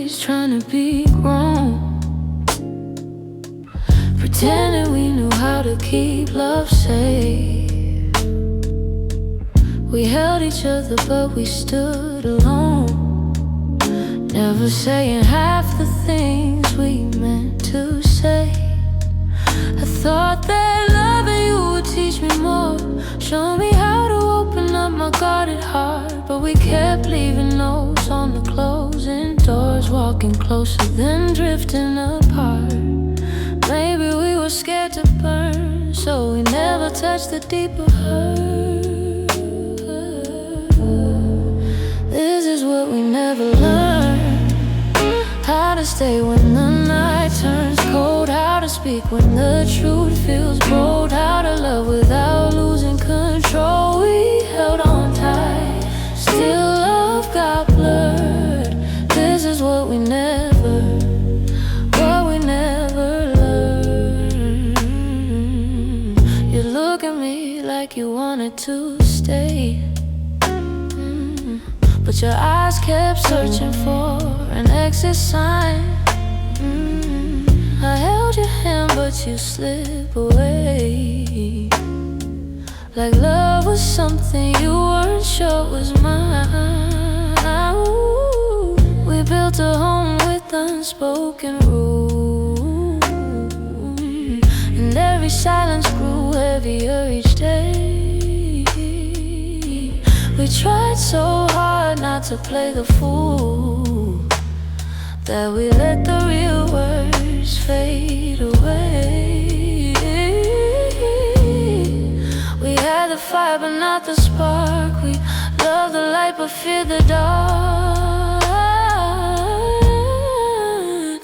days trying to be grown, pretending we knew how to keep love safe. We held each other but we stood alone, never saying half the things we meant to say. I thought that loving you would teach me more, show me how to open up my guarded heart. But we kept leaving notes on the closing doors, walking closer then drifting apart. Maybe we were scared to burn, so we never touched the deeper hurt. This is what we never learned, how to stay when the night turns cold, how to speak when the truth feels bold, how to love without losing control. We held on tight, still love got blurred. This is what we never learned. You look at me like you wanted to stay, but your eyes kept searching for an exit sign. I held your hand but you slip away, like love was something you weren't sure was mine. Ooh, we built a home with unspoken rules, and every silence grew heavier each day. We tried so hard not to play the fool, that we let the real words fade away. We had the fire but not the spark, we loved the light but feared the dark.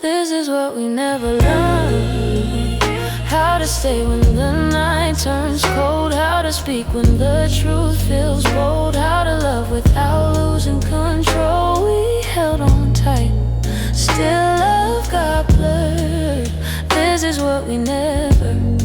This is what we never learned, how to stay when the night turns cold, how to speak when the truth feels bold, how to love without losing control. We held on tight, still love got blurred. This is what we never learned.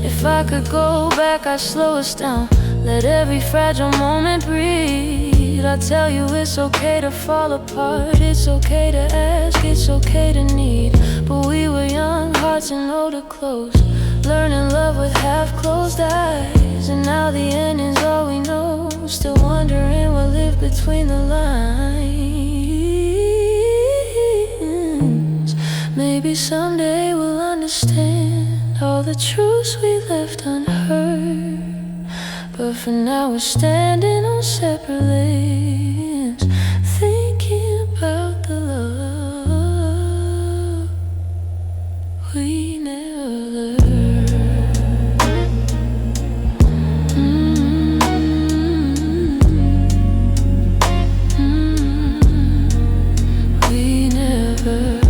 If I could go back, I'd slow us down, let every fragile moment breathe. I'd tell you it's okay to fall apart, it's okay to ask, it's okay to need. But we were young, hearts and older clothes, learning love with half-closed eyes. And now the ending's all we know, still wondering what lived between the lines. Maybe someday we'll understand all the truths we left unheard, but for now we're standing on separate lanes, thinking about the love we never learned. We never.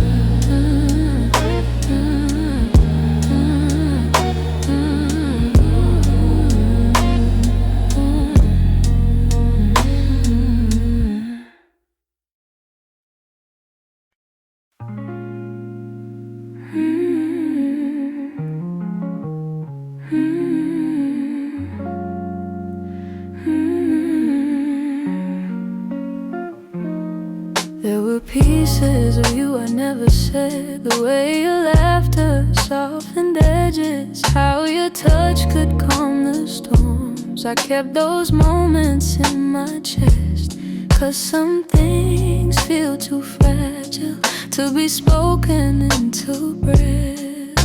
There were pieces of you I never said, the way your laughter softened edges, how your touch could calm the storms. I kept those moments in my chest, 'cause some things feel too fragile to be spoken into breath.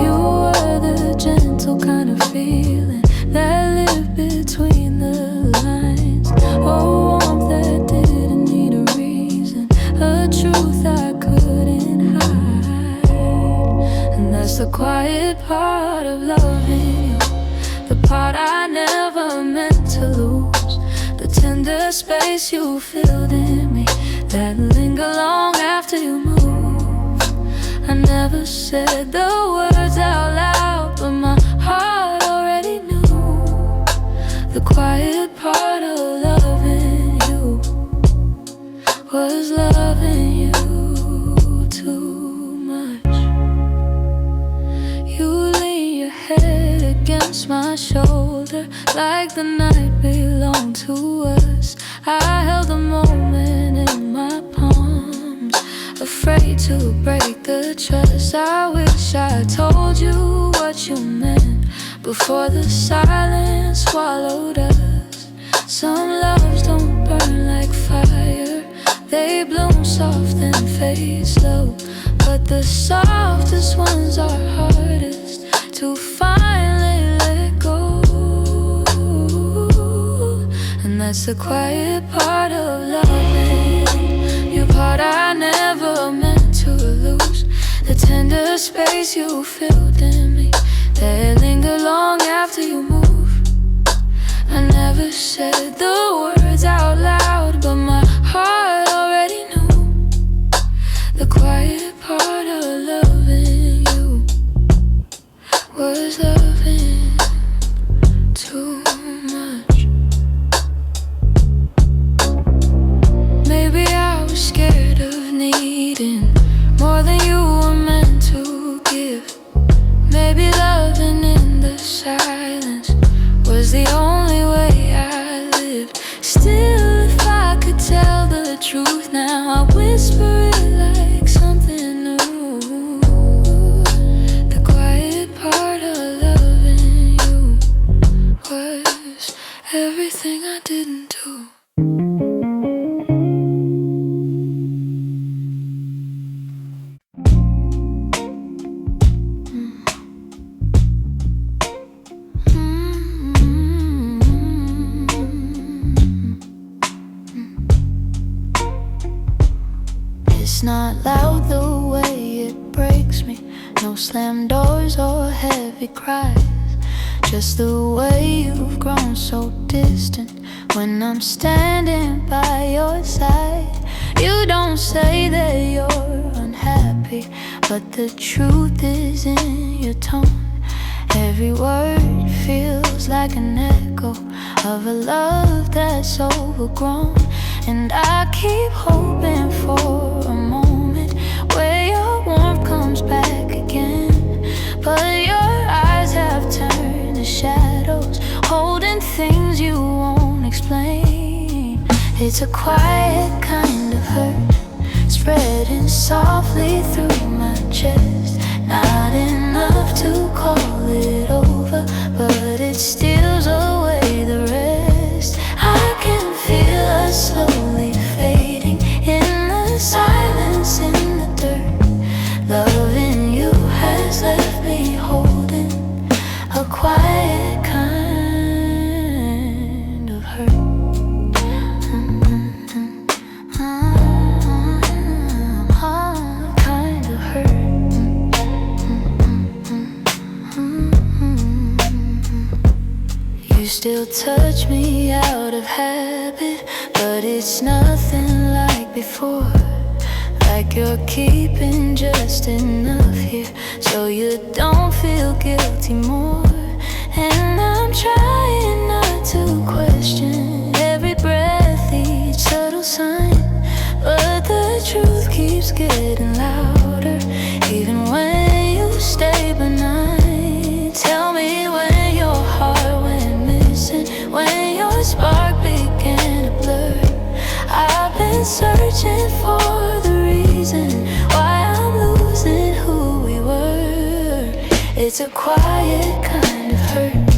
You were the gentle kind of feeling that lived between the lines, oh, warmth that didn't need a reason, a truth I couldn't hide. And that's the quiet part of loving you, the part I never meant to lose, the tender space you filled in me that linger long after you move. I never said the words out loud, but my heart already knew. The quiet part of loving you was loving you too much. You lean your head against against my shoulder like the night belonged to us. I held the moment in my palms, afraid to break the trust. I wish I told you what you meant before the silence swallowed us. Some loves don't burn like fire, they bloom soft and fade slow. But the softest ones are hardest to finally let go. And that's the quiet part of loving, your part I never meant to lose. The tender space you filled in me, that linger long after you move. I never said the words out loud, but my heart already knew. The quiet part of loving you was loving too much. Maybe I was scared of needing more than you were meant to give. Maybe loving in the silence was the only way I lived. Still, if I could tell the truth now, I'd whisper it like something new. The quiet part of loving you was everything I didn't do. It's not loud the way it breaks me, no slam doors or heavy cries. Just the way you've grown so distant when I'm standing by your side. You don't say that you're unhappy, but the truth is in your tone. Every word feels like an echo of a love that's overgrown. And I keep hoping for a moment where your warmth comes back again. But your eyes have turned to shadows, holding things you won't explain. It's a quiet kind of hurt, spreading softly through my chest. Not enough to call it over, but it steals away the rest. I can feel us slowly fading in the silence, in the dirt. Loving you has left me holding a quiet kind of hurt. Kind of hurt. You still touch me out of habit, but it's nothing like before. Like you're keeping just enough here so you don't feel guilty more. And I'm trying not to question every breath, each subtle sign, but the truth keeps getting louder, even when you stay benign. Tell me when your heart went missing, when your spark began to blur. I've been searching for the reason why I'm losing who we were. It's a quiet kind of hurt,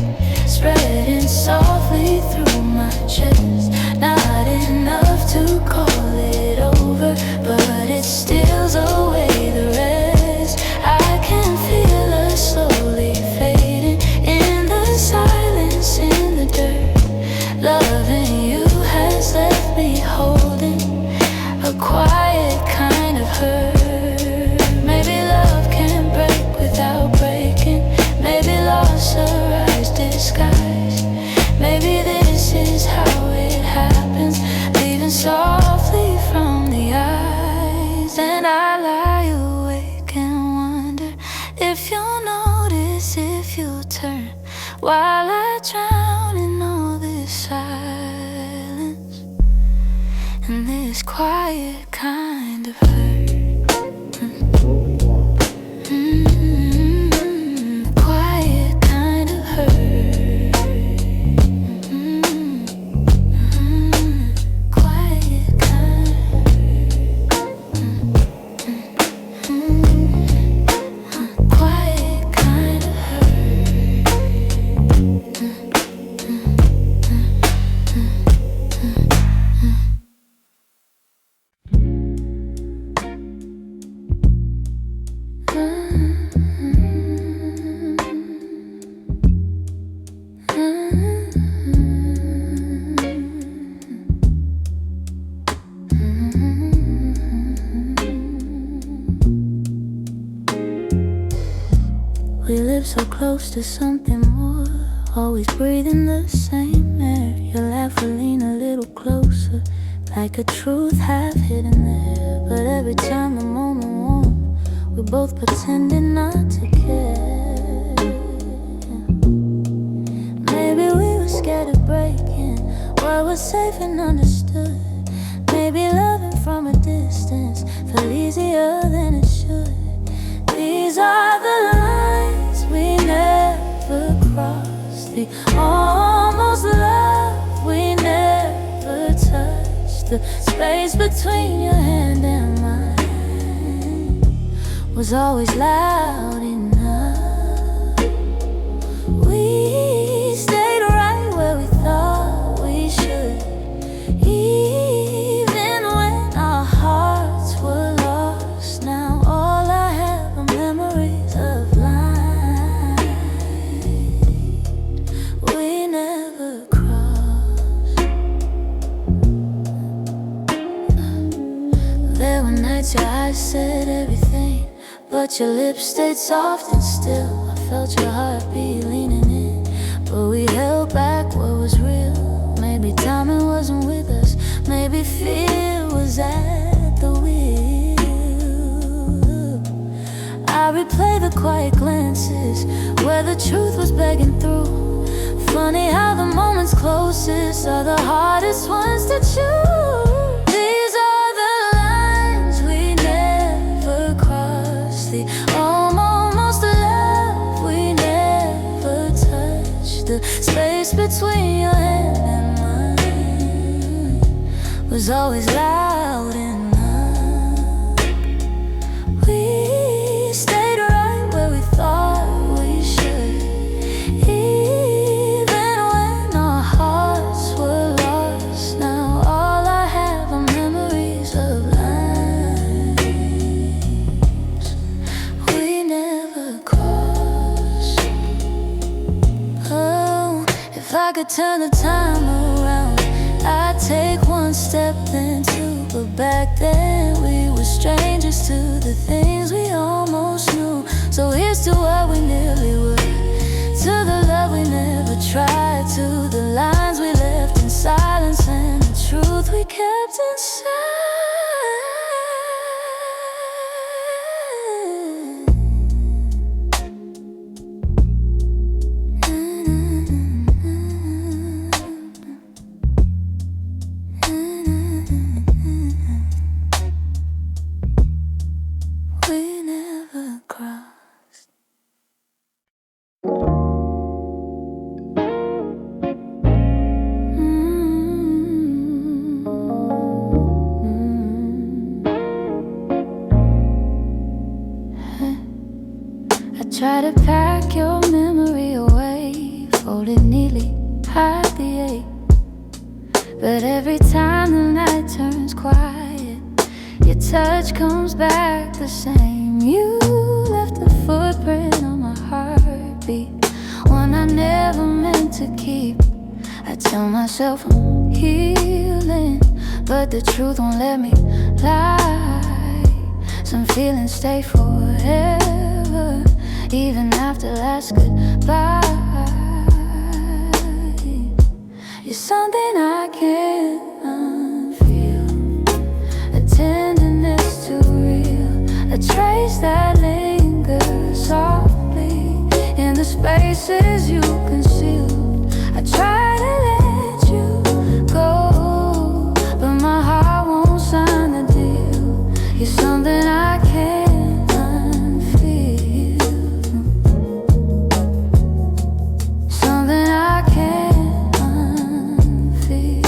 spreading softly through my chest. Not enough to call it over, but it steals away the rest. I can feel us slowly fading in the silence, in the dirt. Loving you has left me holding a quiet kind of hurt. Maybe love can break without breaking. Maybe loss arise disguised. Maybe this is how it happens, leaving softly from the eyes. And I lie awake and wonder if you'll notice, if you'll turn, while I drown in all this silence and this quiet kind of hurt. Quiet kind of hurt. so close to something more. Always breathing the same air. Your laugh will lean a little closer, like a truth half hidden there. But every time the moment warm, we're both pretending not to care. Maybe we were scared of breaking what was safe and understood. Maybe loving from a distance felt easier than it should. These are the lines we never crossed, the almost love we never touched. The space between your hand and mine was always loud enough. We stayed right where we thought we should, even when our hearts were lost. Now all I have are memories of lines we never crossed. There were nights your eyes said everything, but your lips stayed soft and still. I felt your heartbeat leaning in, but we held back what was real. Maybe timing wasn't with us, maybe fear was at the wheel. I replay the quiet glances where the truth was begging through. Funny how the moments closest are the hardest ones to choose. These are the lines we never crossed, the almost love we never touched. The space between your hand and mine was always loud enough. We stayed right where we thought we should, even when our hearts were lost. Now all I have are memories of lines we never crossed. Oh, if I could turn the time around, I'd take one step then two. But back then we were strangers to the things we almost knew. So here's to what we nearly were, to the love we never tried, to the lines we left in silence and the truth we kept inside. We never crossed. I try to pack your memory away, fold it neatly, hide the ache. But every time the night turns quiet, your touch comes back the same. You left a footprint on my heartbeat, one I never meant to keep. I tell myself I'm healing, but the truth won't let me lie. Some feelings stay forever, even after last goodbye. You're something I can't unfeel, a tenderness too real, a trace that lingers softly in the spaces you concealed. I try to let you go, but my heart won't sign the deal. You're something I can't unfeel, something I can't unfeel.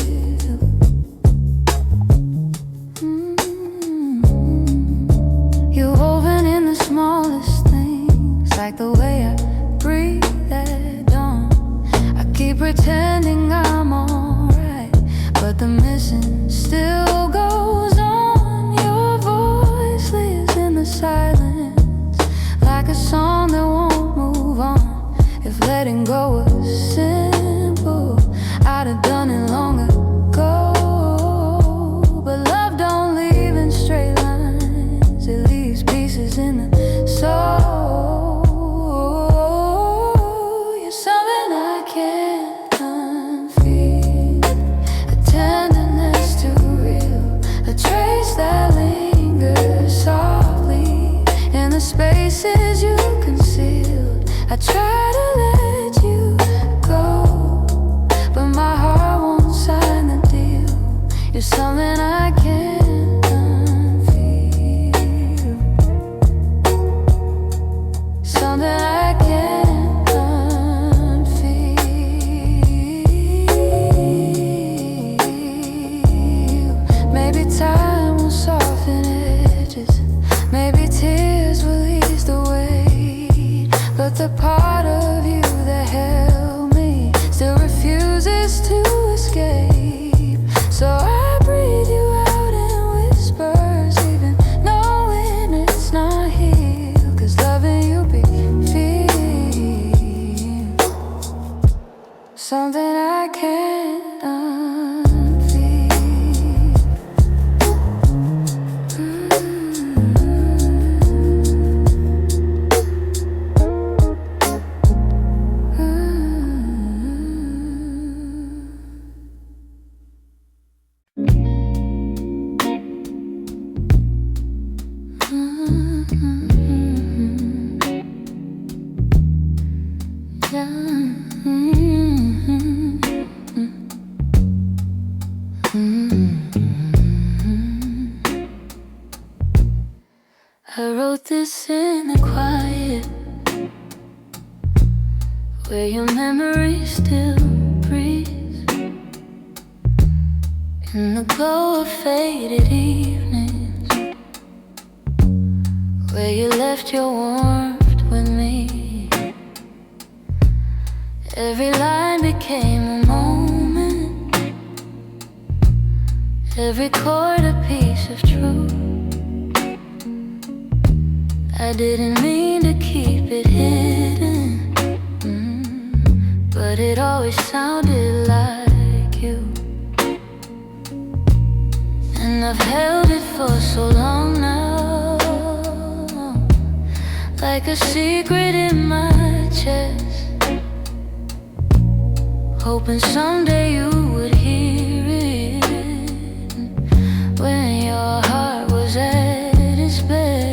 You're woven in the smallest things, like the way I breathe at dawn. I keep pretending I'm alright, but the missing still goes on. Your voice lives in the silence, like a song that won't move on. If letting go was simple, I'd have done it long ago. But love don't leave in straight lines, it leaves pieces in the soul. the part of you that held me still refuses to escape. So I breathe you out in whispers, even knowing it's not here. 'Cause loving you be feel something I can't unfeel. I wrote this in the quiet, where your memory still breathes, in the glow of faded evenings, where you left your warmth with me. Every line became a moment, every chord a piece of truth. I didn't mean to keep it hidden, but it always sounded like you. And I've held it for so long now, like a secret in my chest, hoping someday you would hear it when your heart was at its best.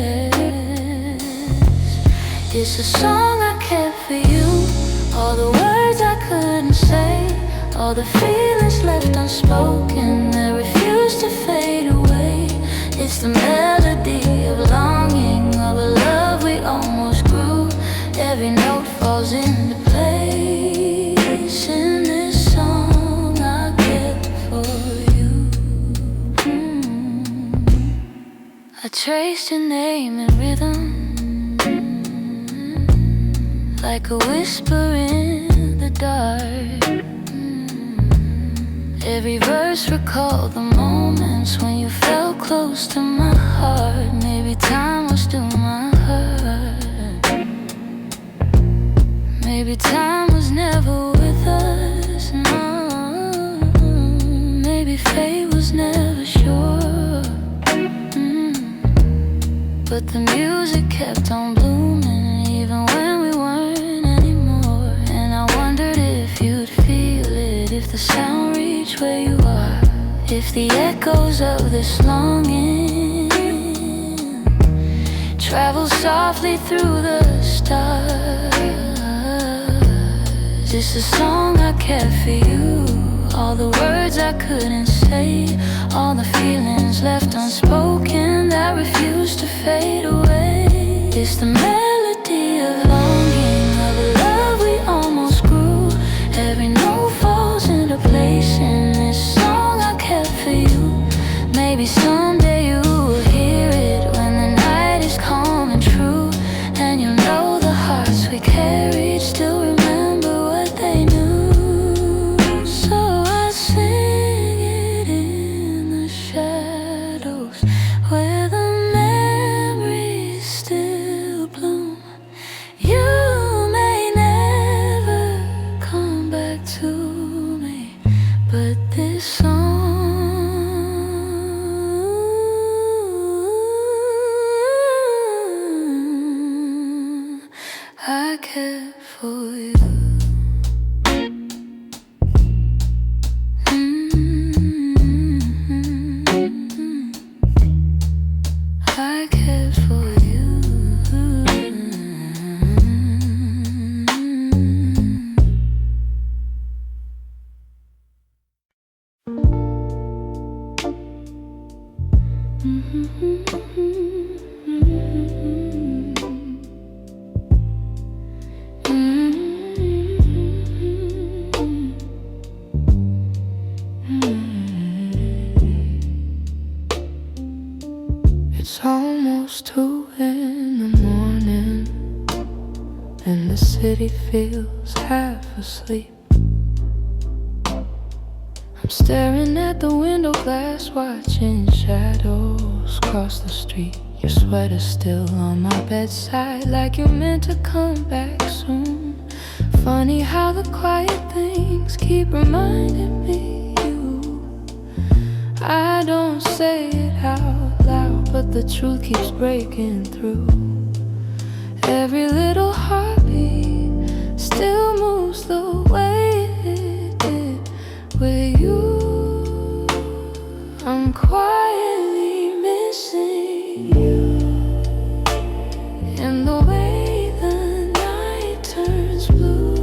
It's a song I kept for you, all the words I couldn't say, all the feelings left unspoken that refuse to fade away. It's the melody of longing, of a love we almost grew. Every note falls into place in this song I kept for you. I traced your name in rhythm, like a whisper in the dark. Every verse recalled the moments when you felt close to my heart. Maybe time was still my heart. Maybe time was never with us, no. Maybe fate was never sure. But the music kept on blooming, even when we weren't anymore. And I wondered if you'd feel it, if the sound reached where you are, if the echoes of this longing travel softly through the stars. It's a song I kept for you, all the words I couldn't say, all the feelings left unspoken that refuse to fade away. It's the melody of longing, of a love we almost grew. Every note falls into place in this song I kept for you. Maybe someday you will hear it when the night is calm and true, and you'll know the hearts we carried still remember what they knew. So I sing it in the shadows, where the memories still bloom. You may never come back to me, but this song I kept for you. I kept for you. It's almost 2 in the morning, and the city feels half asleep. I'm staring at the window glass, watching shadows cross the street. Your sweater's still on my bedside, like you're meant to come back soon. Funny how the quiet things keep reminding me you. I don't say it out loud, but the truth keeps breaking through. Every little heartbeat still moves the way it did with you. I'm quietly missing you, in the way the night turns blue,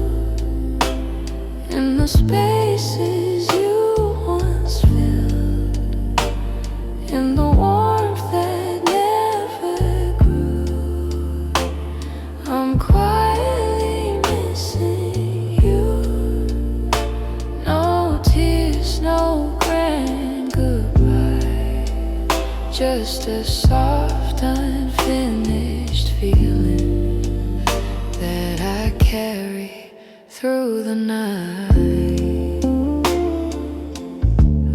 in the spaces you once filled, in the warmth that never grew. I'm quietly missing you. No tears, no grand goodbye, just a soft, unfinished feeling that I carry through the night.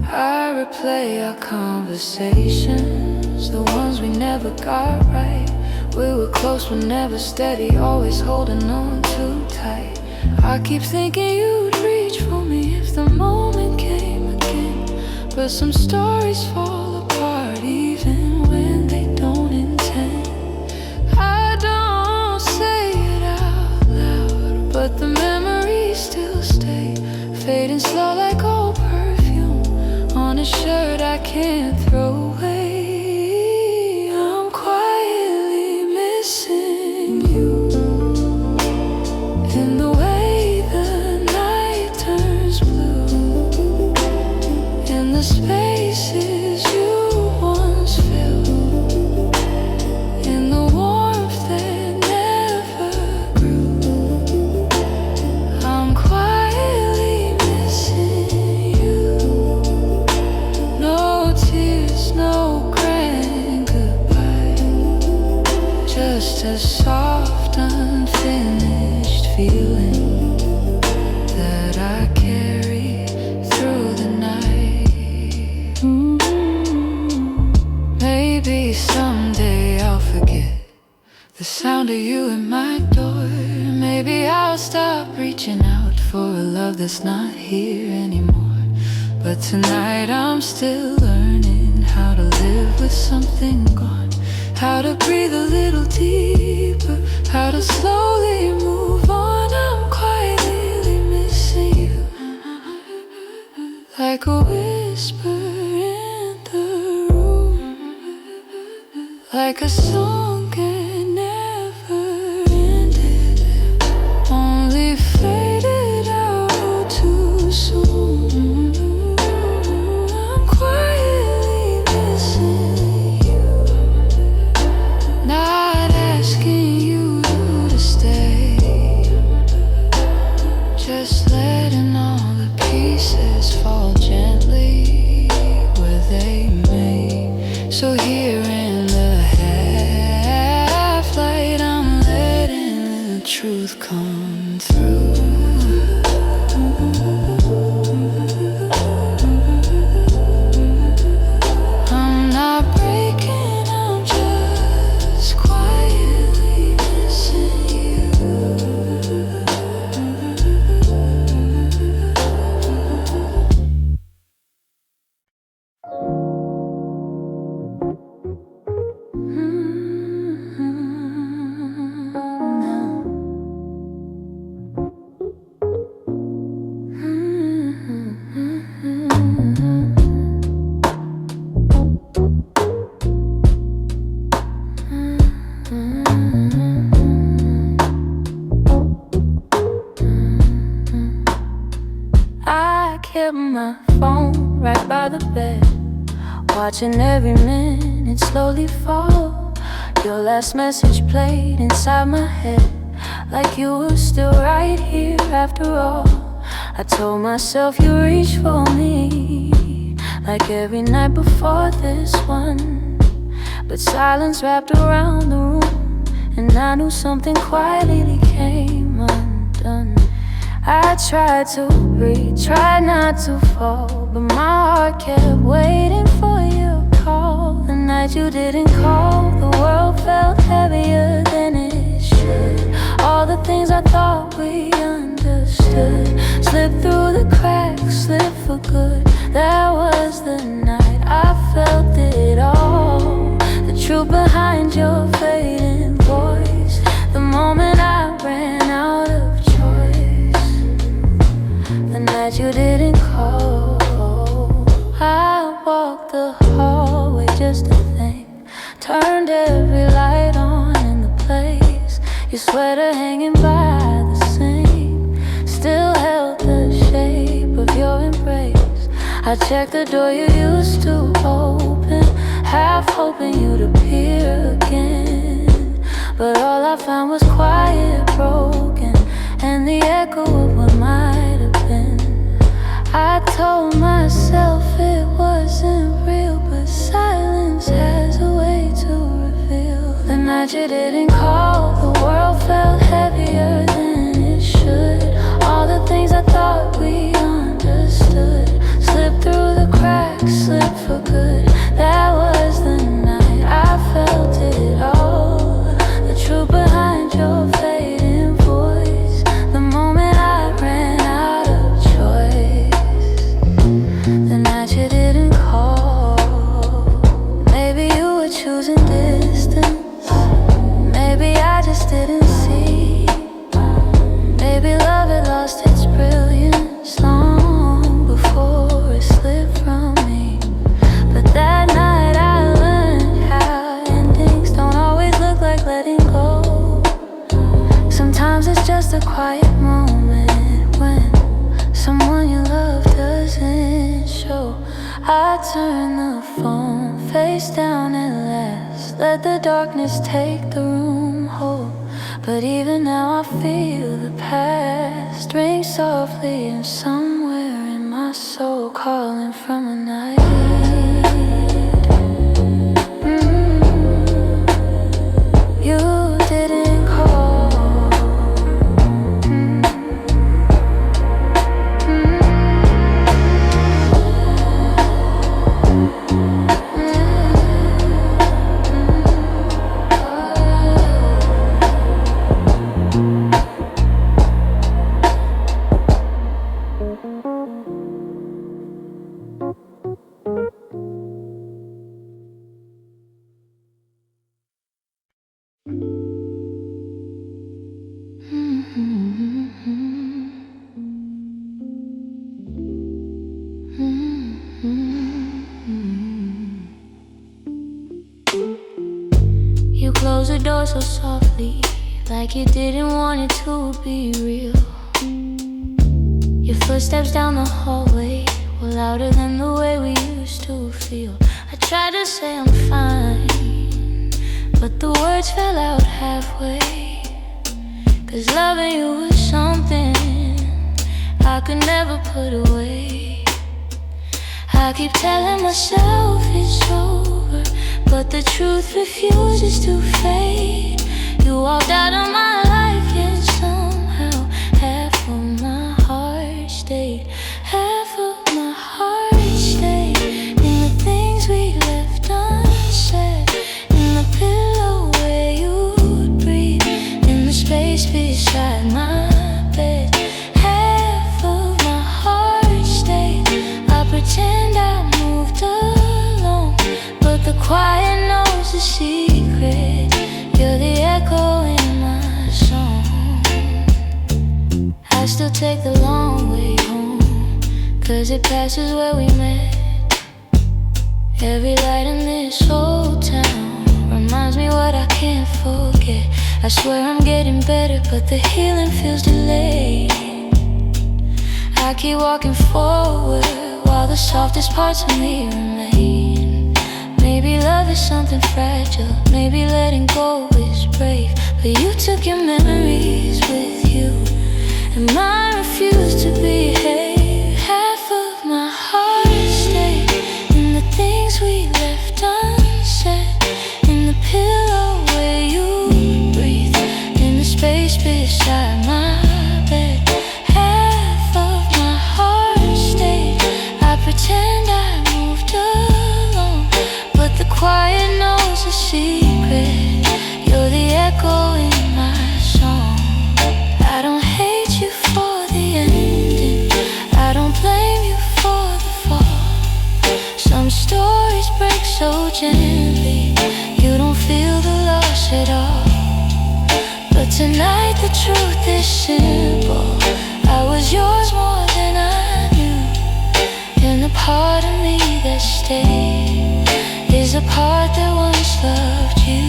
I replay our conversations, the ones we never got right. We were close but never steady, always holding on too tight. I keep thinking you'd reach for me if the moment came again, but some stories fall apart even when they don't intend. I don't say it out loud, but the memories still stay, fading slow like old perfume on a shirt I can't throw away. I'm quietly missing you, in the way the night turns blue, in the spaces you once filled, in the warmth that never grew. I'm quietly missing you. No tears, no grand goodbye, just a soft, unfinished feeling that I carry through the night. Maybe someday I'll forget the sound of you at my door. Maybe I'll stop reaching out for a love that's not here anymore. But tonight I'm still learning how to live with something gone, how to breathe a little deeper, how to slowly move on. I'm quietly missing you, like a whisper in the room, like a song that never ended, only faded out too soon. I'm quietly missing you, not asking you to stay, just letting all the pieces fall gently where they may. So here in the half light, I'm letting the truth come through. I'm not breaking, I'm just quietly missing you. I kept my phone right by the bed, watching every minute slowly fall. Your last message played inside my head, like you were still right here after all. I told myself you reached for me, like every night before this one. But silence wrapped around the room, and I knew something quietly came I tried to breathe, tried not to fall, but my heart kept waiting for your call. The night you didn't call, the world felt heavier than it should. All the things I thought we understood slipped through the cracks, slipped for good. That was the night I felt it all, the truth behind your fading voice. The moment I ran out of choice, the night you didn't call. I walked the hallway just to think, turned every light on in the place. Your sweater hanging by the sink still held the shape of your embrace. I checked the door you used to open, half hoping you'd appear again, but all I found was quiet, broken, and the echo of what might have been. I told myself it wasn't real, but silence has a way to reveal. The night you didn't call, the world felt heavier than it should. All the things I thought we understood slipped through the cracks, slipped for good. That was the night I felt it all, the truth behind your fading voice. The moment I ran out of choice, the night you didn't call. Maybe you were choosing distance, maybe I just didn't see. Maybe love had lost its brilliance long before it slipped from me. But that night I learned how endings don't always look like letting go. Sometimes it's just a quiet moment when someone you love doesn't show. I turn the phone face down at last, let the darkness take the room whole. But even now I feel the past ring softly, and somewhere in my soul calling from a night you didn't call. You closed the door so softly, like you didn't want it to be real. Your footsteps down the hallway were louder than the way we used to feel. I tried to say I'm fine, but the words fell out halfway. 'Cause loving you was something I could never put away. I keep telling myself it's over, but the truth refuses to fade. You walked out of my life, yet somehow half of my heart stayed. Half of my heart stayed in the things we left unsaid, in the pillow where you'd breathe, in the space beside my bed. Half of my heart stayed. I pretend I moved alone, but the quiet knows the secret. You're the echo in my song. I still take the long way home, 'cause it passes where we met. Every light in this old town reminds me what I can't forget. I swear I'm getting better, but the healing feels delayed. I keep walking forward while the softest parts of me remain. Maybe love is something fragile, maybe letting go is brave, but you took your memories with you, and mine refused to behave. Half of my heart stayed in the things we left unsaid, in the pillow where you breathe, in the space beside my bed. heart that once loved you.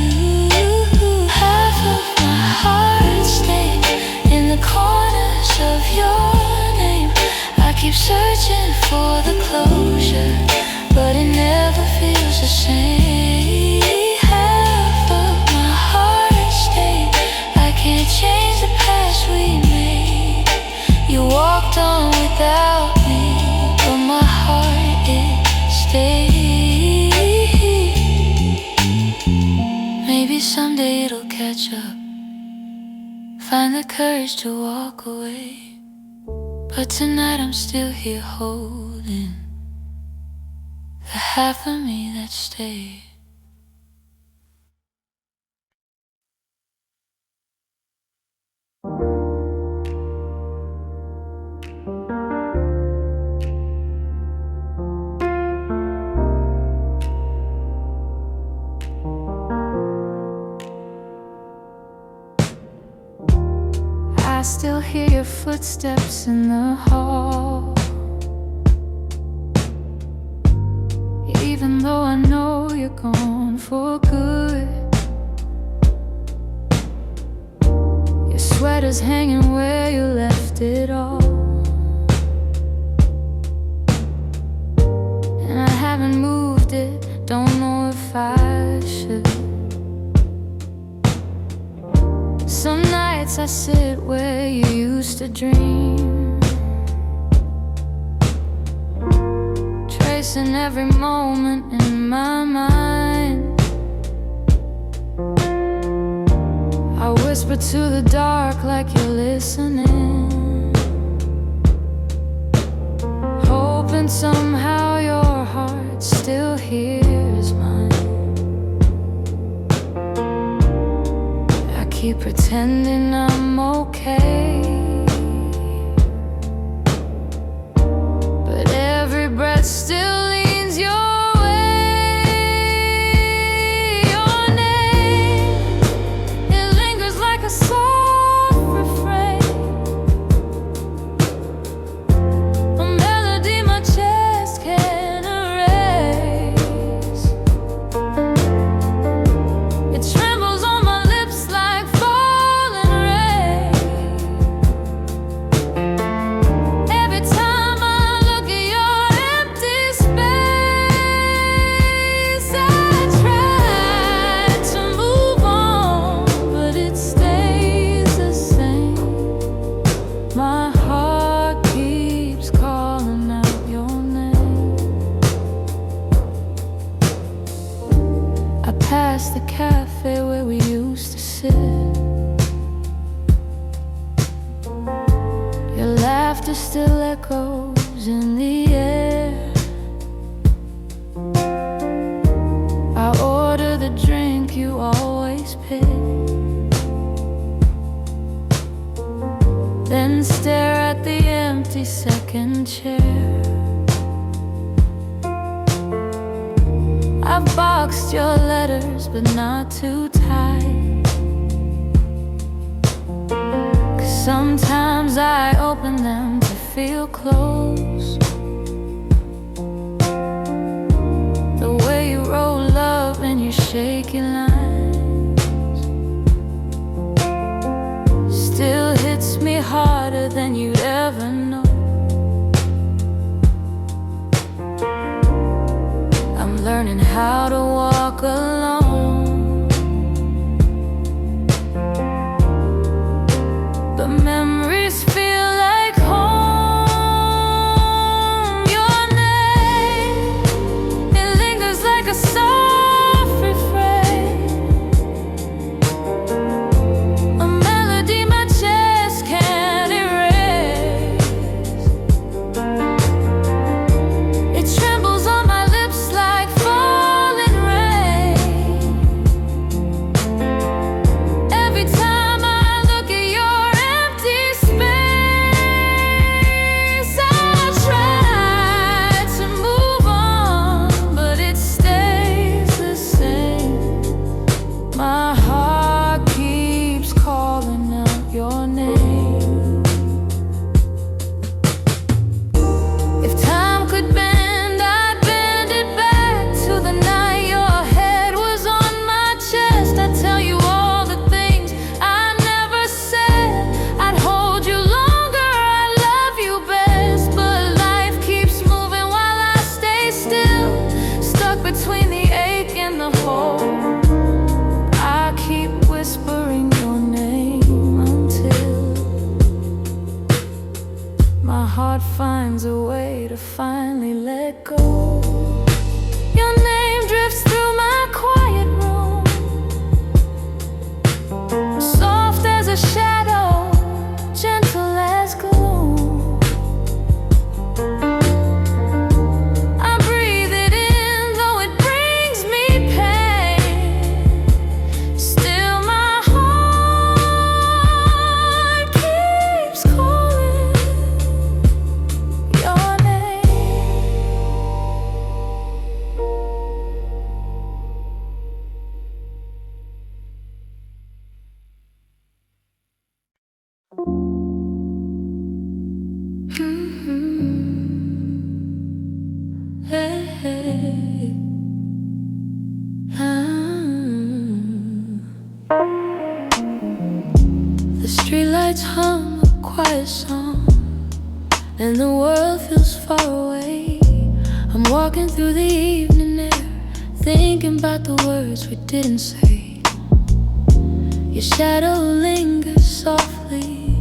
Half of my heart stayed in the corners of your name. I keep searching for the closure, but it never feels the same. Half of my heart stayed. I can't change the past we made. You walked on without me, but my heart, it stayed. Maybe someday it'll catch up, find the courage to walk away. But tonight I'm still here holding the half of me that stayed. I still hear your footsteps in the hall, even though I know you're gone for good. Your sweater's hanging where you left it all, and I haven't moved it, don't know if I should. Some nights I sit where you used to dream, tracing every moment in my mind. I whisper to the dark like you're listening, hoping somehow your heart still hears mine. Keep pretending I'm okay, but every breath still leans your way. Your name, it lingers like a soft refrain, a melody my chest can't erase. It trembles on my lips like falling rain. Every time I look at your empty space, I try to move on, but it stays the same. My heart keeps calling out your name. I pass the cafe where we used to sit. Your laughter still echoes in the air. I order the drink you always pick, then stare at the empty second chair. I've boxed your letters, but not too tight, 'cause sometimes I open them to feel close. The way you roll love in your shaky lines still hits me harder than you'd ever know. I'm learning how to walk alone, but memories feel like home. Your name, it lingers like a soft refrain, it go. Your name drifts through my quiet room, soft as a shadow, gentle as gloom. I breathe it in, though it brings me pain. Still my heart keeps calling your name. Hey, hey. The streetlights hum a quiet song, and the world feels far away. I'm walking through the evening air, thinking about the words we didn't say. Your shadow lingers softly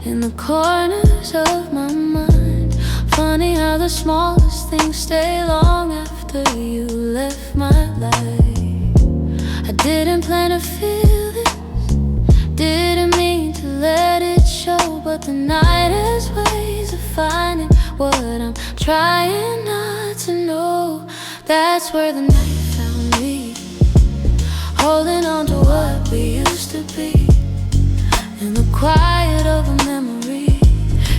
in the corners of my mind. Funny how the smallest things stay long after you left my life. I didn't plan to feel this, didn't mean to let it show, but the night has ways of finding what I'm trying not to know. That's where the night found me, holding on to what we used to be. In the quiet of a memory,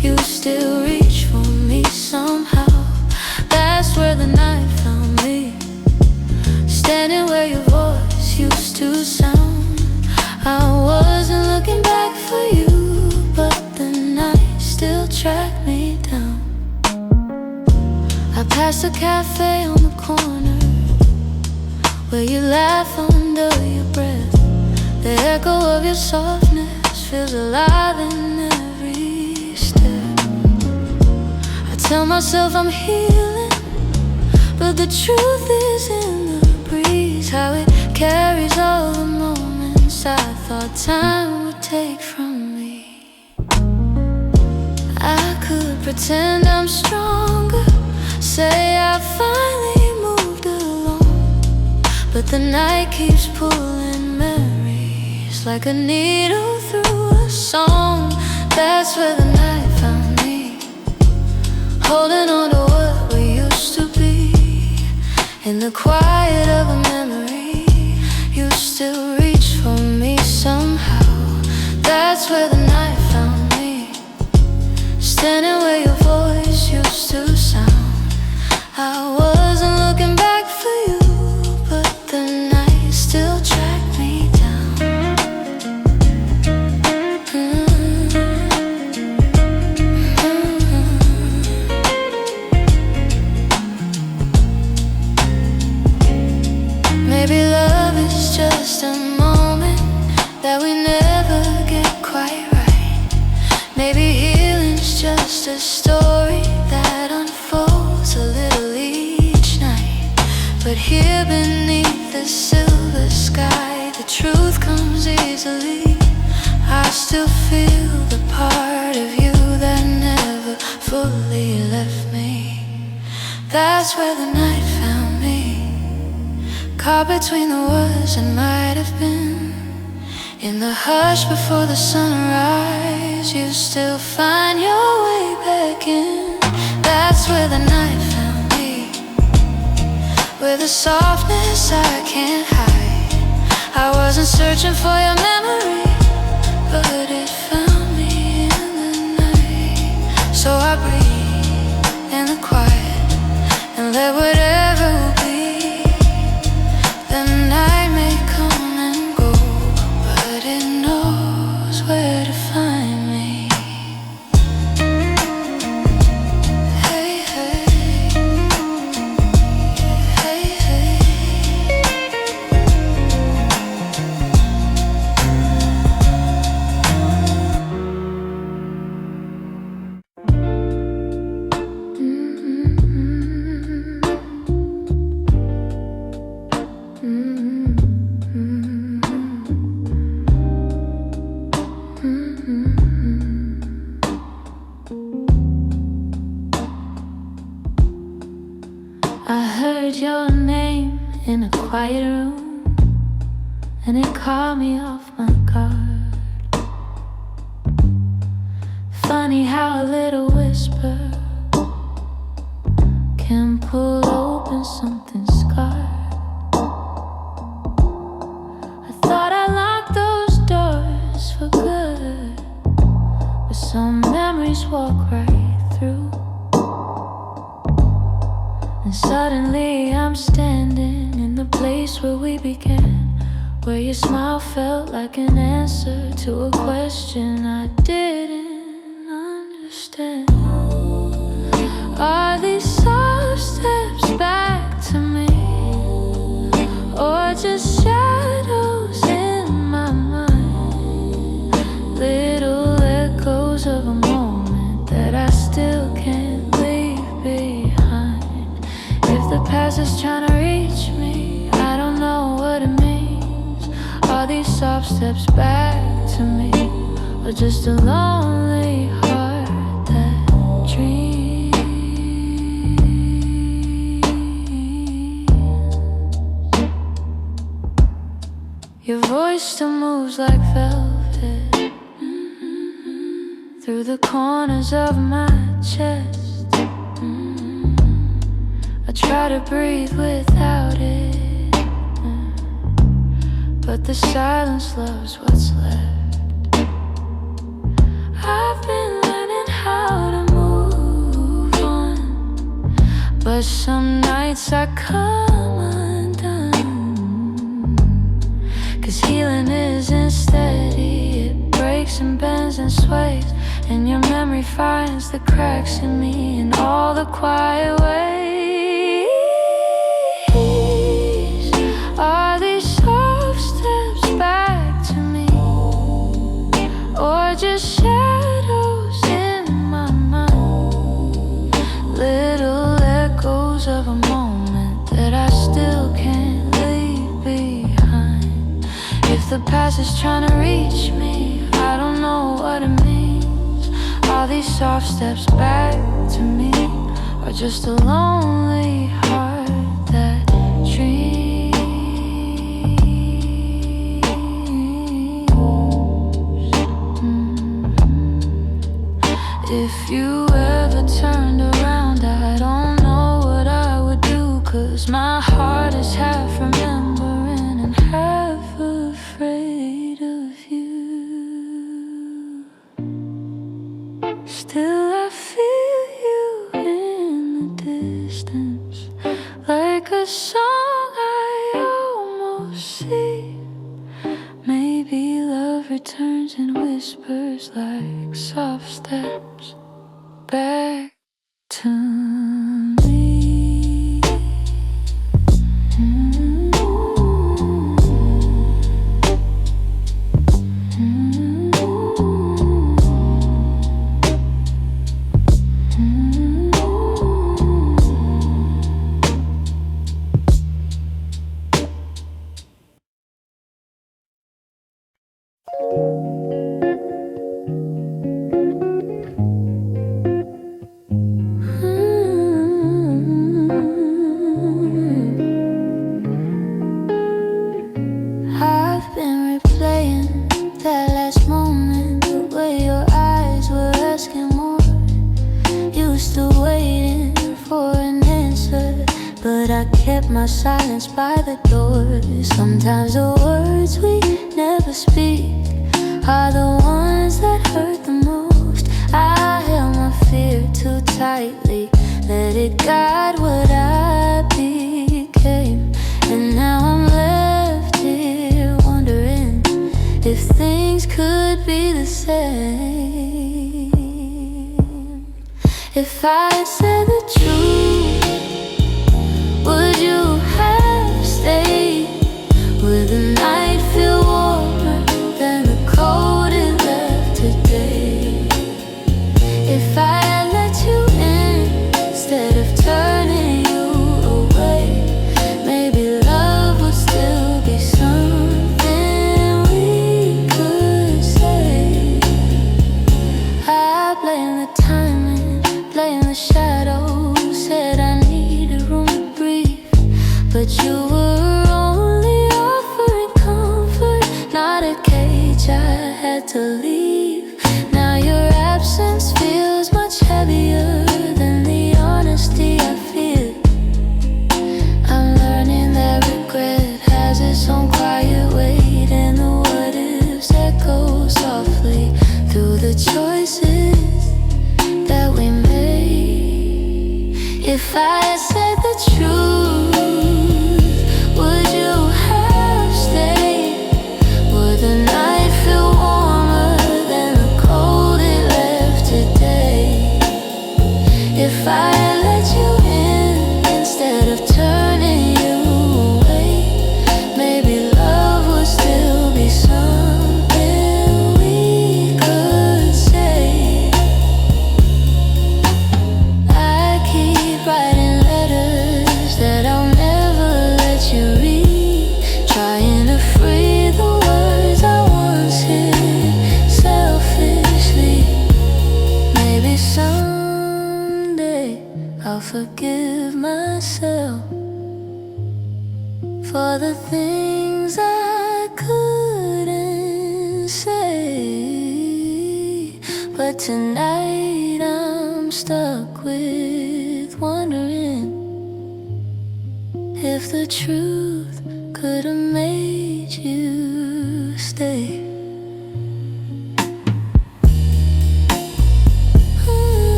you still reach for me somehow. That's where the night found me, standing where your voice used to sound. I wasn't looking back for you, but the night still tracked me down. I passed a cafe on the corner where you laugh under your breath. The echo of your softness feels alive in every step. I tell myself I'm healing, but the truth is in the breeze, how it carries all the moments I thought time would take from me. I could pretend I'm stronger, say I finally moved along, but the night keeps pulling memories like a needle through a song. That's where the night found me, holding on to what we used to be. In the quiet of a memory, you still reach for me somehow. That's where the night found me, standing where your voice used to sound. I wasn't looking back for you, but the night still tracked me down. Maybe love is just a moment that we never get quite right. Maybe healing's just a story that unfolds a little each night. But here beneath the silver sky, the truth comes easily. I still feel the part of you that never fully left me. That's where the night found me, caught between the words that might have been. In the hush before the sunrise, you still find your way back in. That's where the night found me, with a softness I can't hide. I wasn't searching for your memory, but it found me in the night. So I breathe in the quiet and let whatever will be. The night may come and go, but it knows where to find me. Hey, hey, hey, hey. caught me off my guard. Funny how a little whisper can pull open something scarred. I thought I locked those doors for good, but some memories walk right through. And suddenly I'm standing in the place where we began, where your smile felt like an answer to a question I didn't understand. Are these soft steps back to me, or just shadows in my mind? Little echoes of a moment that I still can't leave behind. If the past is trying to reach me, I don't know what it means. Are these soft steps back to me, or just a lonely heart that dreams? Your voice still moves like velvet through the corners of my chest. I try to breathe without it, but the silence loves what's left. I've been learning how to move on, but some nights I come undone. 'Cause healing isn't steady, it breaks and bends and sways, and your memory finds the cracks in me in all the quiet ways. Are these soft steps back to me, or just shadows in my mind? Little echoes of a moment that I still can't leave behind. If the past is trying to reach me, I don't know what it means. Are these soft steps back to me, or just a lonely heart that dreams? If you ever turned around, I don't know what I would do, 'cause my heart is half remembering and half afraid of you. Still I feel you in the distance, like a song I almost see. Maybe love returns and whispers like soft steps back to me. I've been replaying that last moment, the way your eyes were asking more. You were still waiting for an answer, but I kept my silence by the door. Sometimes the words we never speak are the ones that hurt the most. I held my fear too tightly, let it guide what I became. And now I'm left here wondering if things could be the same. If I had said the truth, would you have stayed? Would the night feel warmer than the cold it left today? If I had let you in instead of turning you away, maybe love would still be something we could say. I blame the timing, blame the shadows much I had to leave. Now your absence feels much heavier than the honesty I feel. I'm learning that regret has its own quiet weight, and the what ifs echo softly through the choices that we made. If I had said the truth, would you have stayed? Would the night feel warmer than the cold it left today? If I had let you in instead of turning you away, maybe love would still be something we could say. I keep writing letters that I'll never let you read, trying to free the words I once hid selfishly. Maybe someday I'll forgive myself for the things I couldn't say. But tonight I'm stuck with wondering if the truth could have made you stay.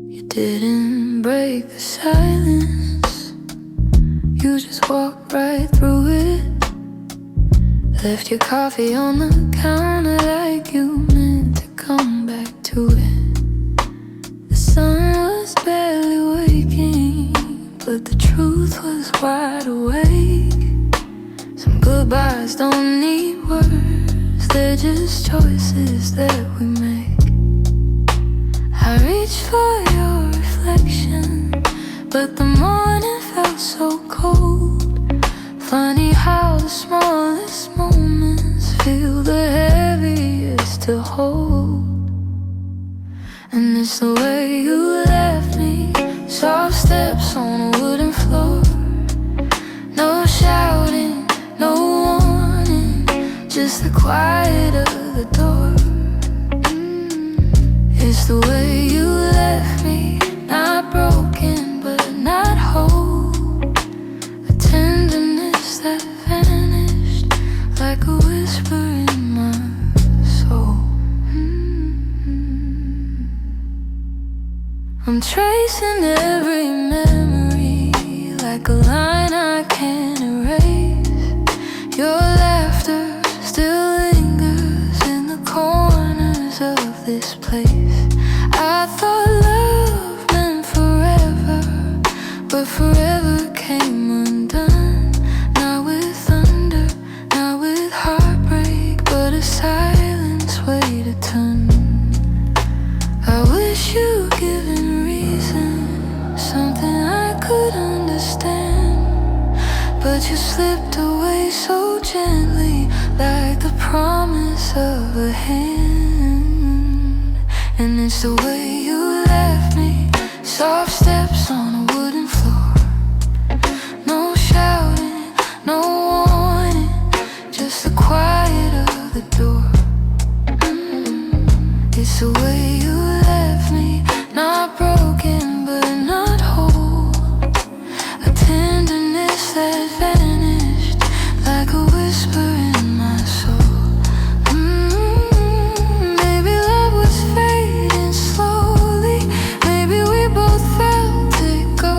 You didn't break the silence, you just walked right through it. Left your coffee on the counter like you meant to come back to it. The sun was barely waking, but the truth was wide awake. Some goodbyes don't need words, they're just choices that we make. I reached for your reflection, but the morning felt so cold. Funny how the smallest moments feel the heaviest to hold. And it's the way you left me, soft steps on a wooden floor. No shouting, no warning, just the quiet of the door. It's the way you left me, not broken but not whole. A tenderness that vanished like a whisper in my soul. I'm tracing every memory like a line I can't erase. Your laughter still lingers in the corners of this place. I thought love meant forever, but forever came undone. Not with thunder, not with heartbreak, but a silence weighed a ton. I wish you'd given reason, something I could understand, but you slipped away so gently, like the promise of a hand. And it's the way you left me, soft steps on a wooden floor. No shouting, no warning, just the quiet of the door. It's the way you left me, not broken but not whole. A tenderness that vanished like a whisper in my soul. Maybe love was fading slowly, maybe we both felt it go.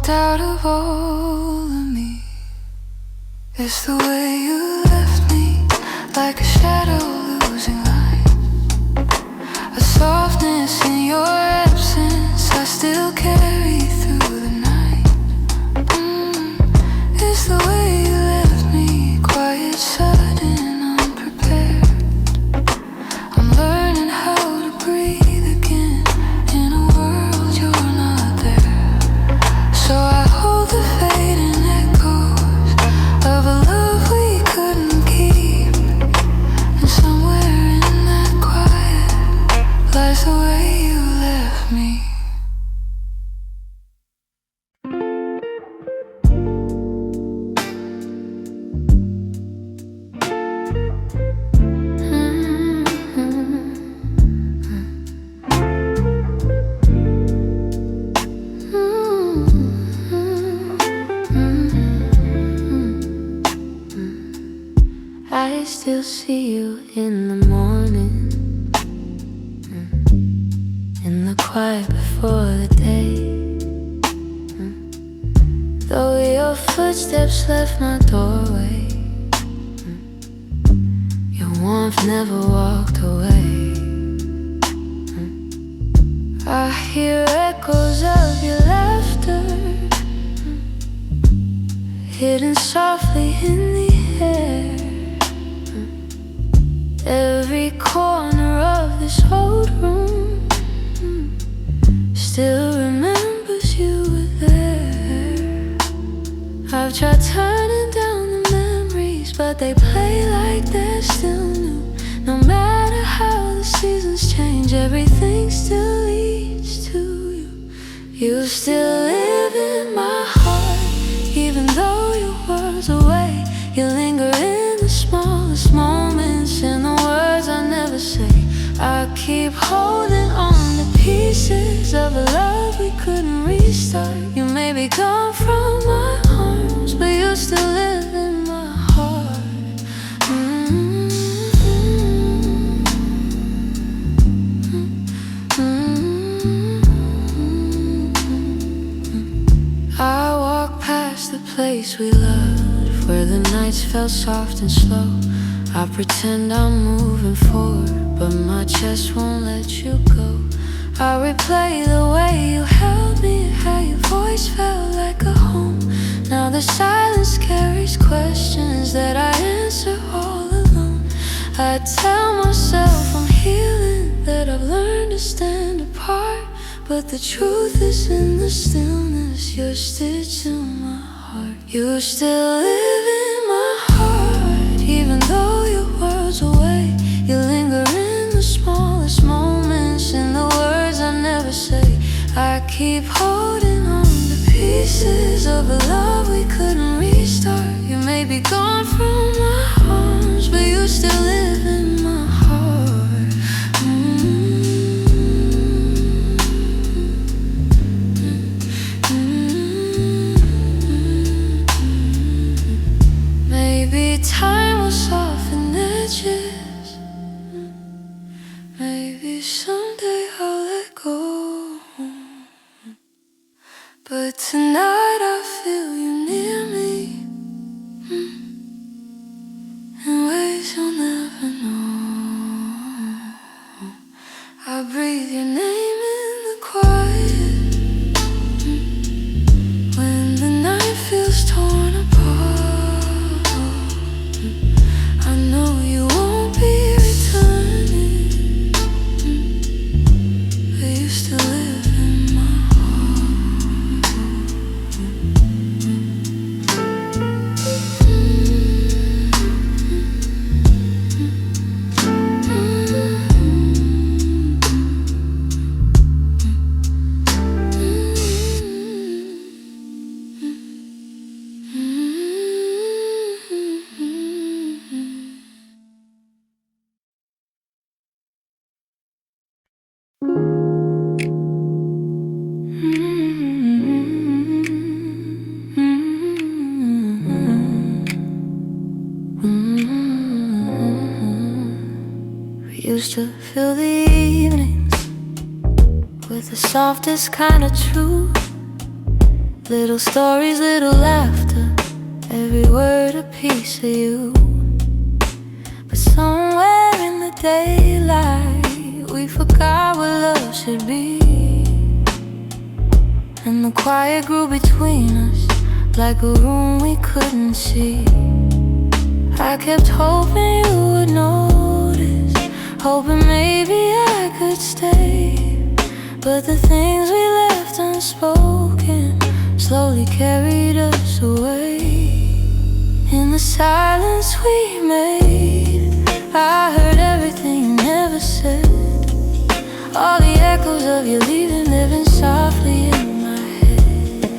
walked out of all of me. It's the way you left me, like a shadow losing light. A softness in your absence I still carry through the night. It's the way you left me, quiet, sudden, unprepared. I'm learning how to breathe again in a world you're not there. So I hold the fading echoes of a love we couldn't keep. And somewhere in that quiet lies the way you left me. I still see you in the morning, in the quiet before the day. Though your footsteps left my doorway, your warmth never walked away. I hear echoes of your laughter, hidden softly in the air. Every corner of this old room still remembers you were there. I've tried turning down the memories, but they play like they're still new. No matter how the seasons change, everything still leads to you. You still live in my heart, even though your world's away. You linger in the smallest moments, in the words I never say. I keep holding on to pieces of a love we couldn't restart. You may be gone from my arms, but you still live in my heart. I walk past the place we loved, where the nights felt soft and slow. I pretend I'm moving forward, but my chest won't let you go. I replay the way you held me, how your voice felt like a home. Now the silence carries questions that I answer all alone. I tell myself I'm healing, that I've learned to stand apart, but the truth is in the stillness. You're stitched in my heart. You still live in my heart, even though your world's away. You linger in the smallest moments, in the words I never say. I keep holding on to pieces of a love we couldn't restart. You may be gone from my arms, but you still live in my heart. Maybe time will soften edges. Maybe someday I'll let go. But tonight I feel you near me, in ways you'll never know. I breathe your name in the quiet, when the night feels torn apart. I know you won't be returning, but you still live in my We used to fill the evenings with the softest kind of truth. Little stories, little laughter, every word a piece of you. But somewhere in the daylight, we forgot what love should be. And the quiet grew between us, like a room we couldn't see. I kept hoping you would notice, hoping maybe I could stay. But the things we left unspoken slowly carried us away. In the silence we made, I heard everything you never said. All the echoes of you leaving, living softly in my head.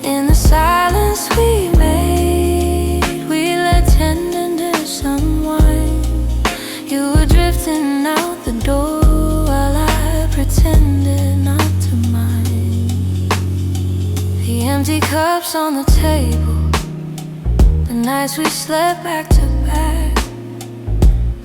In the silence we made, we let tenderness unwind. You were drifting out the door while I pretended not to mind. The empty cups on the table, the nights we slept back to back.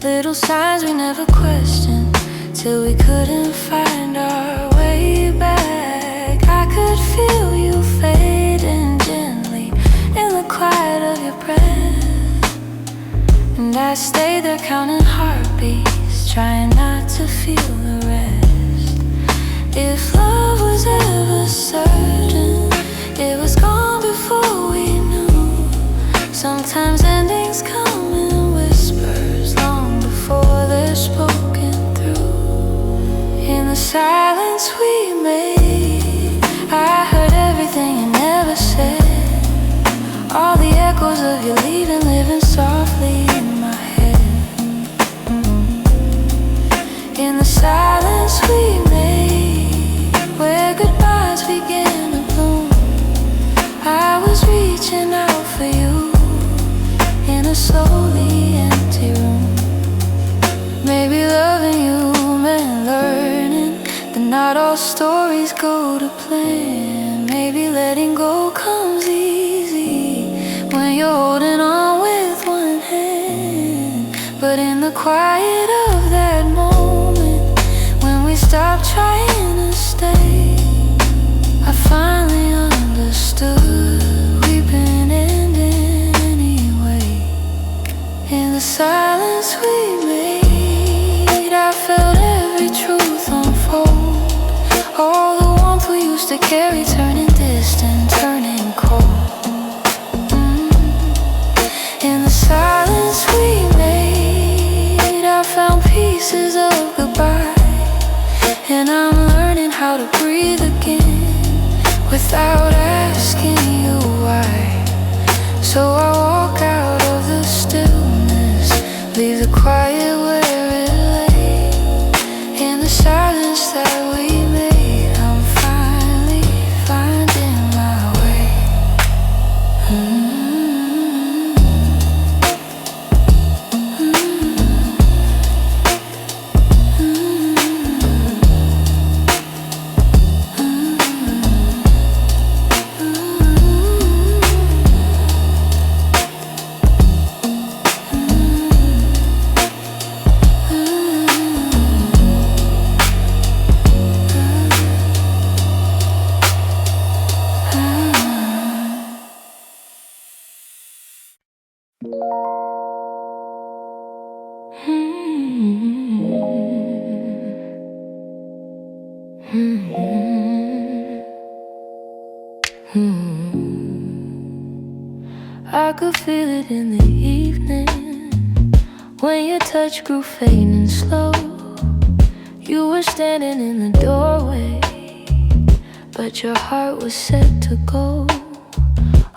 Little signs we never questioned, till we couldn't find our way back. I could feel you fading gently in the quiet of your breath, and I stayed there counting heartbeats, trying not to feel the rest. If love was ever certain, it was gone before we knew. Sometimes endings come in whispers, long before they're spoken through. In the silence we made, I heard everything you never said. All the echoes of you leaving, living softly in my head. In the silence we made, where goodbyes began to bloom, I was reaching out for you in a slowly empty room. Maybe loving you meant learning that not all stories go to plan. Maybe letting go comes easy when you're holding on with one hand. But in the quiet of that moment, when we stopped trying to stay, I finally understood we've been ending anyway. In the silence we made, I felt every truth unfold. All the warmth we used to carry turning distant, turning cold. In the silence we made, I found pieces of goodbye, and I'm learning how to breathe again without asking you why. So I walk out of the stillness, leave the quiet where it lay. In the silence that we made, I'm finally finding my way. I could feel it in the evening, when your touch grew faint and slow. You were standing in the doorway, but your heart was set to go.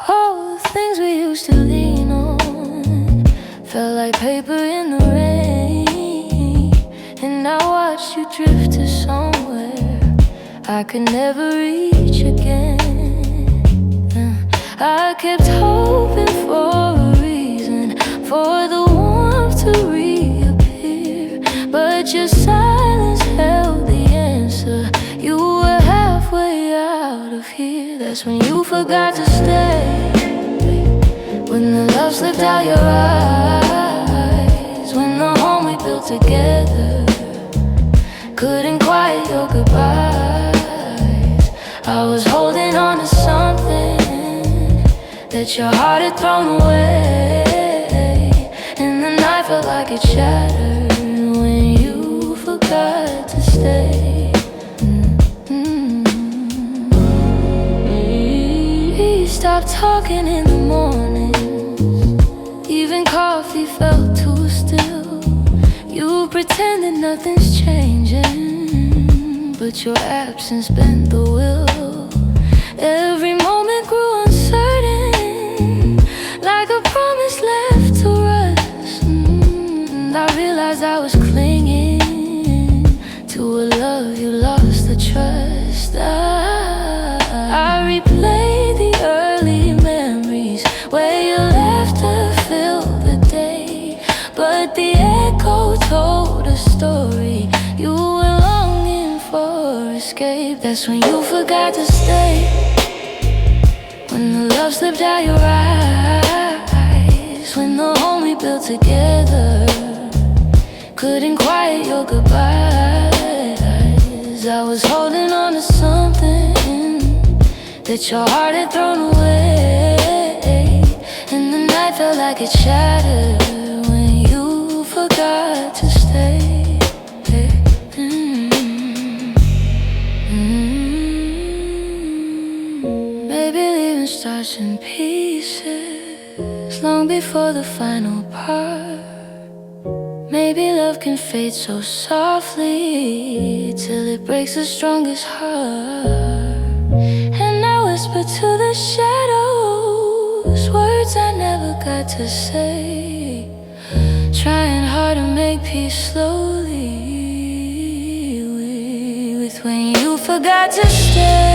All the things we used to lean on felt like paper in the rain, and I watched you drift to somewhere I could never reach again. I kept hoping for a reason for the warmth to reappear, but your silence held the answer. You were halfway out of here. That's when you forgot to stay, when the love slipped out your eyes, when the home we built together couldn't quiet your goodbyes. I that your heart had thrown away, and the night felt like it shattered when you forgot to stay. We stopped talking in the morning, even coffee felt too still. You pretended nothing's changing, but your absence bent the will. Every moment grew uncertain, like a promise left to rust. I realized I was clinging to a love you lost the trust. I replayed the early memories where your laughter filled the day, but the echo told a story. You were longing for escape. That's when you forgot to stay, when the love slipped out your eyes, when the home we built together couldn't quiet your goodbyes. I was holding on to something that your heart had thrown away, and the night felt like it shattered when you forgot to stay. Maybe leaving starts in pieces long before the final part. Maybe love can fade so softly till it breaks the strongest heart. And I whisper to the shadows words I never got to say, trying hard to make peace slowly with when you forgot to stay.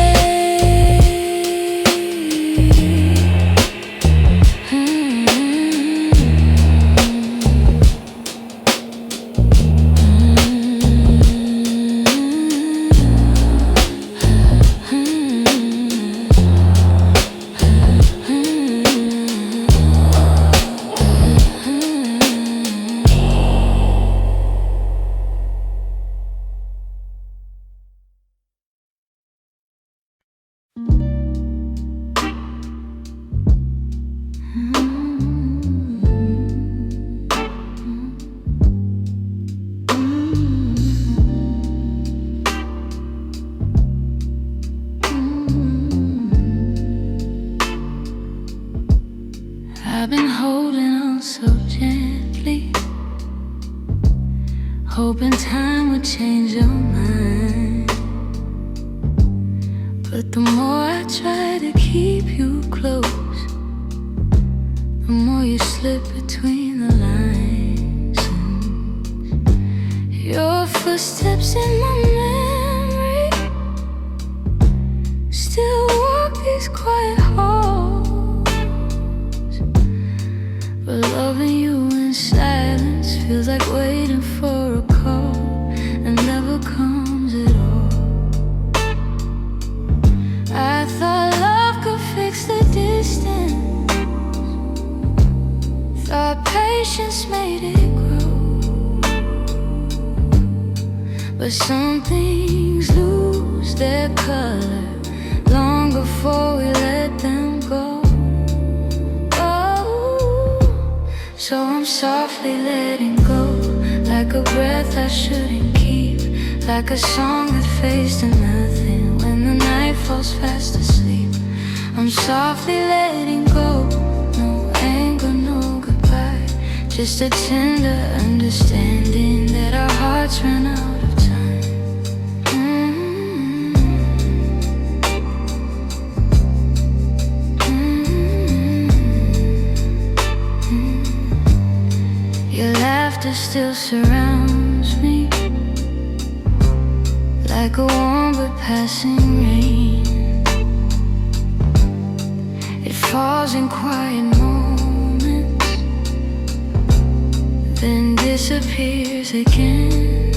I've been holding on so gently, hoping time would change your mind. But the more I try to keep you close, the more you slip between the lines. Your footsteps in my memory still walk these quiet halls, but loving you in silence feels like waiting for a call that never comes at all. I thought love could fix the distance, thought patience made it grow, but some things lose their color long before we let them go. So I'm softly letting go, like a breath I shouldn't keep, like a song that fades to nothing when the night falls fast asleep. I'm softly letting go, no anger, no goodbye, just a tender understanding that our hearts ran out of time. Your laughter still surrounds me, like a warm but passing rain. It falls in quiet moments, then disappears again.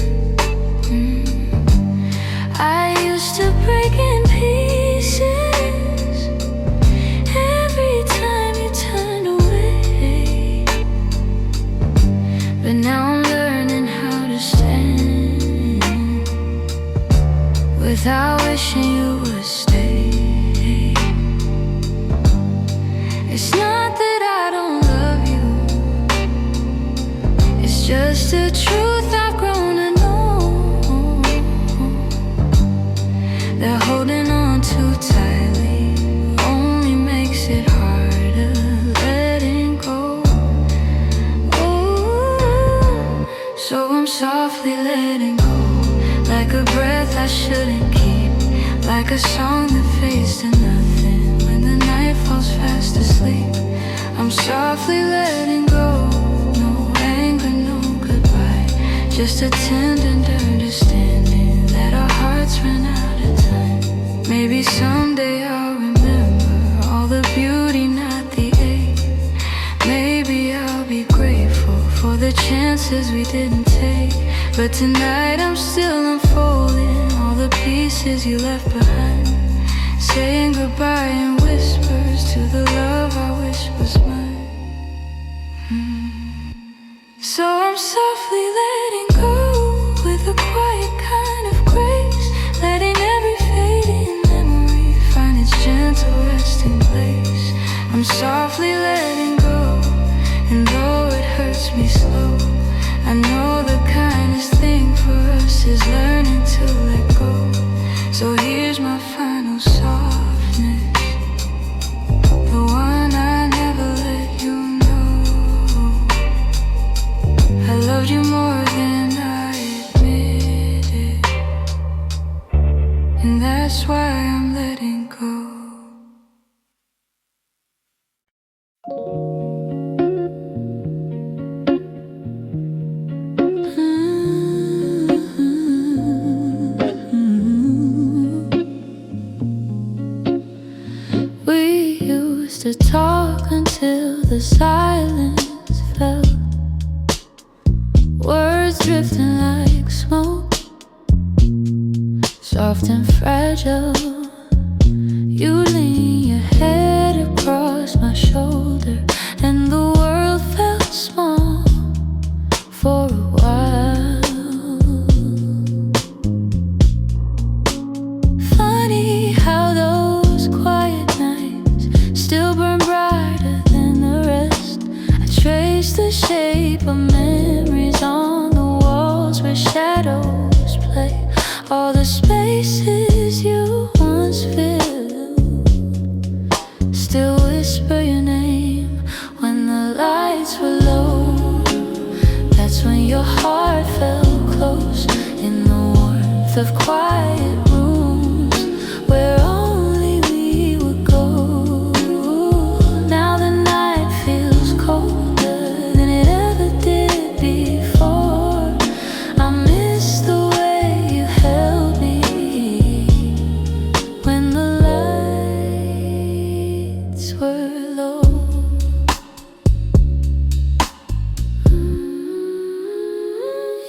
I used to break in pieces every time you turned away, but now I'm learning how to stand without wishing you would stay. It's like a song that fades to nothing when the night falls fast asleep. I'm softly letting go, no anger, no goodbye, just a tender understanding that our hearts ran out of time. Maybe someday I'll remember all the beauty, not the ache. Maybe I'll be grateful for the chances we didn't take. But tonight I'm still unfolding all the pieces you left behind, saying goodbye in whispers to the love I wish was mine. So I'm softly letting go with a quiet kind of grace, letting every fading memory find its gentle resting place. I'm softly letting go, and though it hurts me slow, I know the kindest thing for us is learning to let go. So here's my final softness, the one I never let you know. I loved you more than I admitted, and that's why I'm letting go. To talk until the silence fell, words drifting like smoke, soft and fragile. You lean your head across my shoulder, and the world felt small for a while. Funny how those quiet nights still burn brighter than the rest. I trace the shape of memories on the walls where shadows play, all the spaces you once filled. Still whisper your name when the lights were low. That's when your heart felt close in the warmth of quiet rooms where only we would go. Now the night feels colder than it ever did before. I miss the way you held me when the lights were low.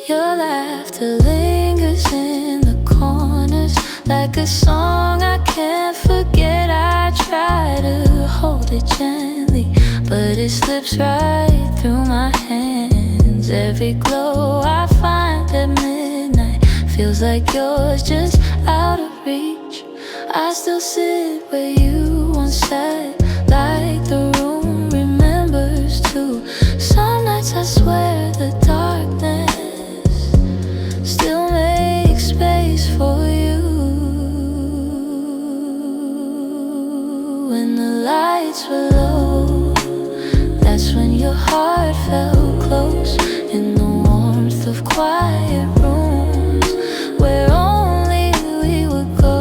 Your laughter lingers in the corners like a song I can't forget. I try to hold it gently, but it slips right through my hands. Every glow I find at midnight feels like yours, just out of reach. I still sit where you once sat, like the room remembers too. Some nights I swear the darkness still makes space for you. When the lights were low, that's when your heart felt close in the warmth of quiet rooms where only we would go.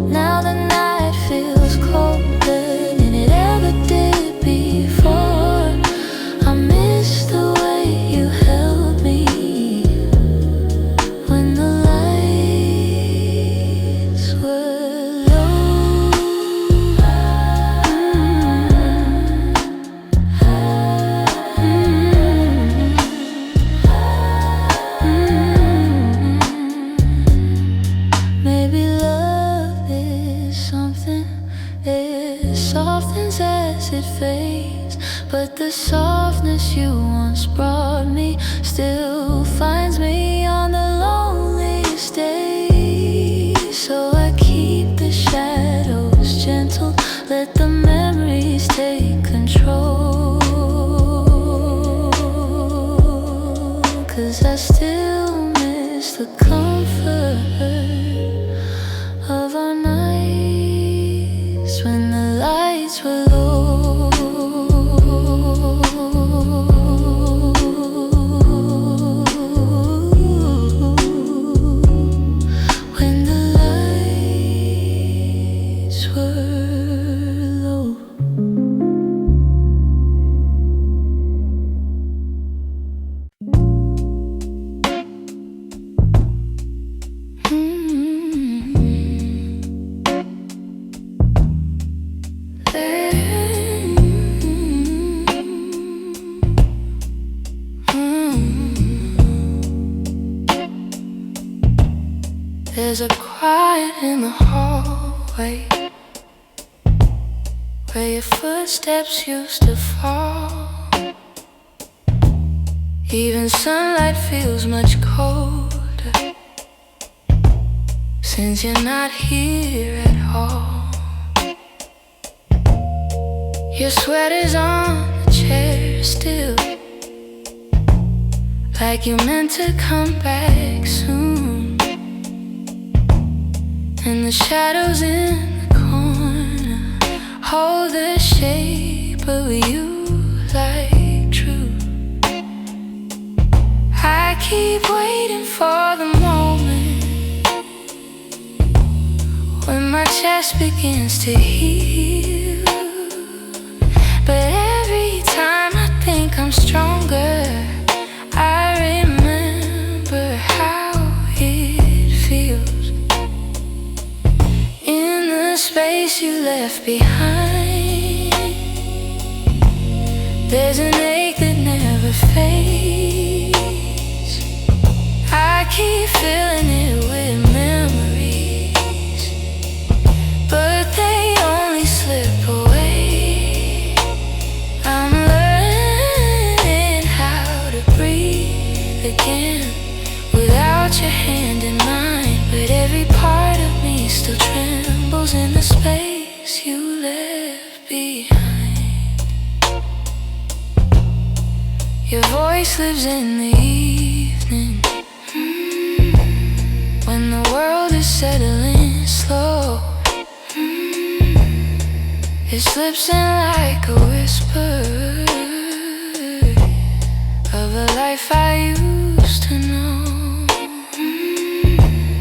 Now the night feels colder than it ever did before. I miss the way you held me when the lights were low. Maybe love is something, it softens as it fades, but the softness you once brought me still finds me on the loneliest days. So I keep the shadows gentle, let the memories take control. 'Cause I still miss the comfort of our nights when the lights were low. quiet in the hallway where your footsteps used to fall. Even sunlight feels much colder since you're not here at all. Your sweater's on the chair still, like you meant to come back soon. And the shadows in the corner hold the shape of you like truth. I keep waiting for the moment when my chest begins to heal. But every time I think I'm stronger, I remember how it feels. In the space you left behind, there's an ache that never fades. I keep filling it with memories, but they only slip away. I'm learning how to breathe again without your hand in mine, but every part of me still trembles in the space you left behind. Your voice lives in the evening, when the world is settling slow. It slips in like a whisper of a life I used to know.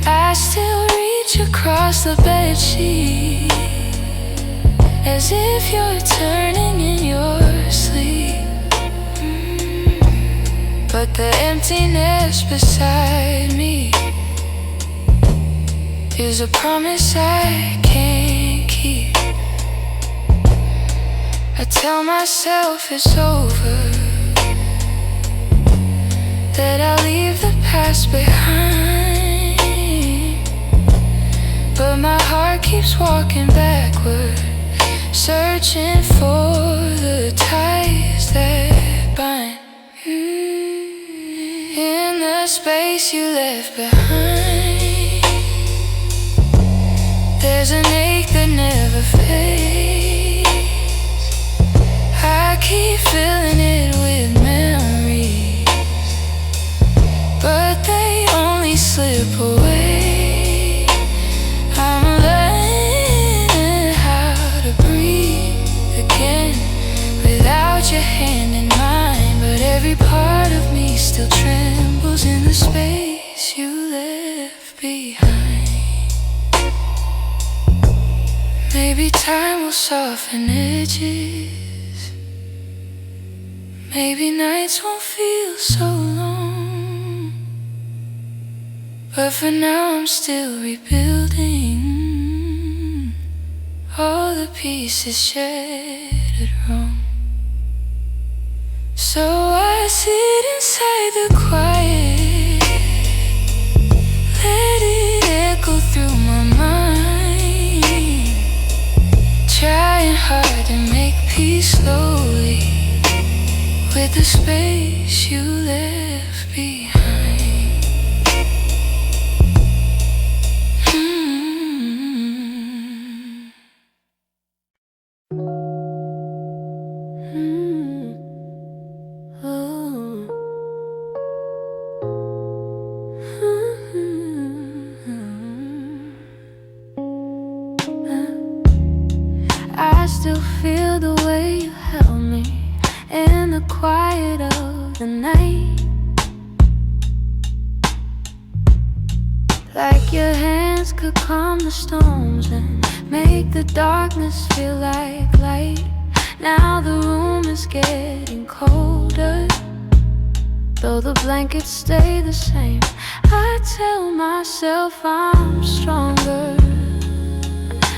I still reach across the bedsheet as if you're turning in your sleep. But the emptiness beside me is a promise I can't keep. I tell myself it's over, that I'll leave the past behind, but my heart keeps walking backward, searching for the ties that bind. In the space you left behind, there's an ache that never fades. I keep filling it with memories, but they only slip away. I'm learning how to breathe again without your hand in mine, but every part of me still trembles in the space you left behind. Maybe time will soften edges, maybe nights won't feel so long, but for now I'm still rebuilding all the pieces shattered wrong. So I sit inside the quiet, let it echo through my mind, trying hard to make peace slowly with the space you left behind. I still feel the way you held me in the quiet of the night, like your hands could calm the storms and make the darkness feel like light. Now the room is getting colder, though the blankets stay the same. I tell myself I'm stronger,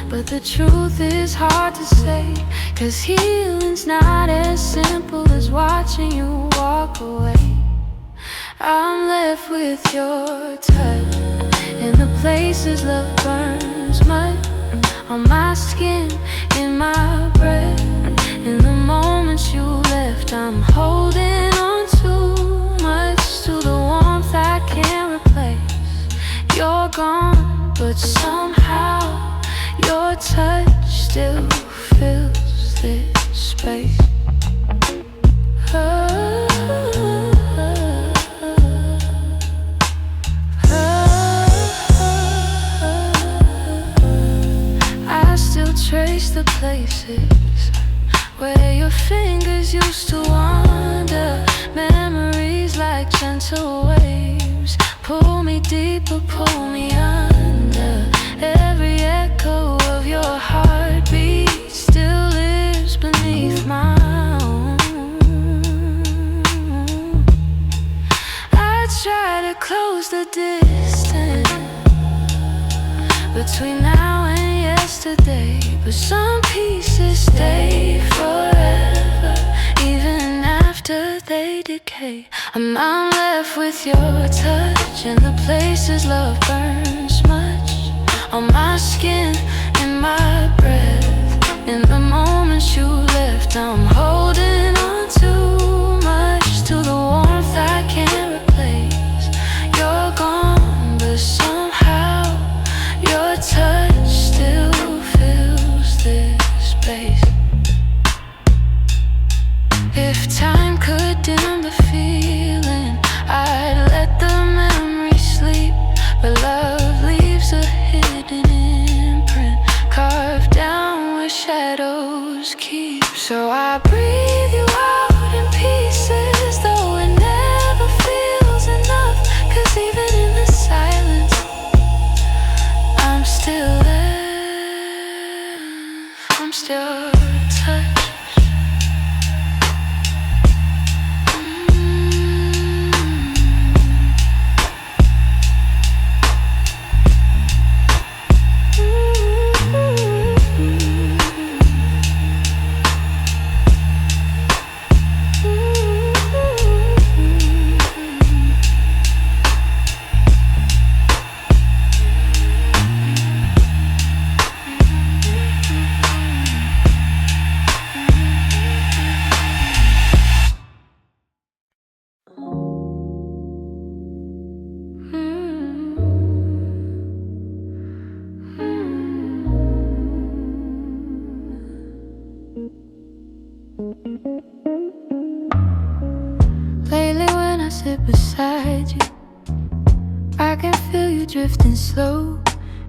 but the truth is hard to say, 'cause healing's not as simple as watching you walk away. I'm left with your touch in the places love burns mud on my skin, in my breath. In the moments you left, I'm holding on too much to the warmth I can't replace. You're gone, but somehow your touch still fills this space. I still trace the places where your fingers used to wander. Memories like gentle waves pull me deeper, pull me under. Every echo of your heartbeat still lives beneath my own. I try to close the distance between now and yesterday, but some pieces stay forever, even after they decay. I'm left with your touch in the places love burns much on my skin, in my breath. In the moments you left, I'm holding on too much to the warmth I can't replace. You're gone, but somehow your touch still fills this space. If time could dim the feeling, I'd let the memory sleep. But love leaves a hidden imprint, carved down where shadows keep. So I breathe you out in pieces, though it never feels enough. 'Cause even in the silence, I'm still there. I'm still touched. Lately when I sit beside you, I can feel you drifting slow.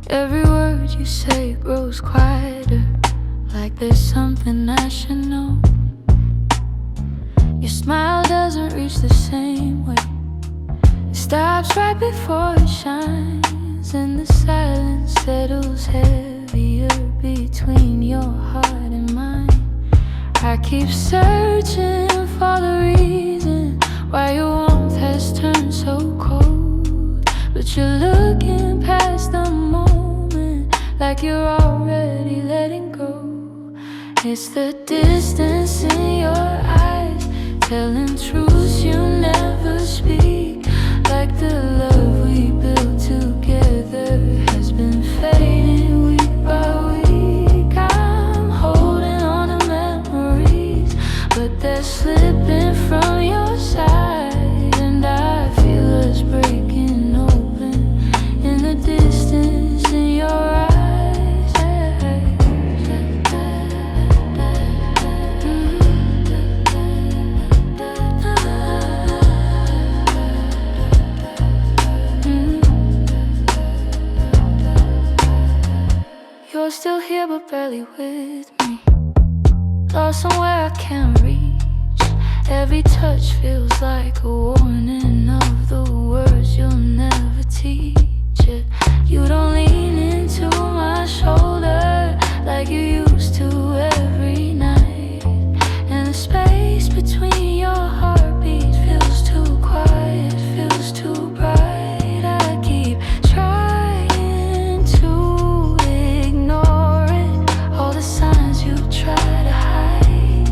Every word you say grows quieter, like there's something I should know. Your smile doesn't reach the same way. It stops right before it shines, and the silence settles heavier between your heart and mine. I keep searching for the reason why your warmth has turned so cold, but you're looking past the moment like you're already letting go. It's the distance in your eyes, telling truths you never speak. Like the love we built together has been fading week by week. I'm holding on to memories, but they're slipping from your side, and I feel us breaking open in the distance in your eyes. You're still here but barely with me, lost somewhere I can't reach. Every touch feels like a warning of the words you'll never teach. You don't lean into my shoulder like you used to every night, and the space between your heartbeats feels too quiet, feels too bright. I keep trying to ignore it, all the signs you try to hide,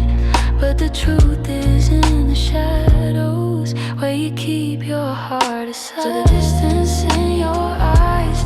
but the truth is in the shadows where you keep your heart aside. So the distance in your eyes,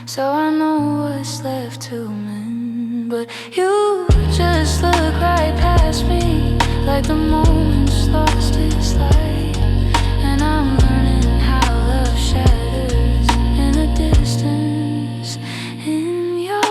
so I know what's left to mend. But you just look right past me, like the moment's lost its light. And I'm learning how love shatters in the distance, in your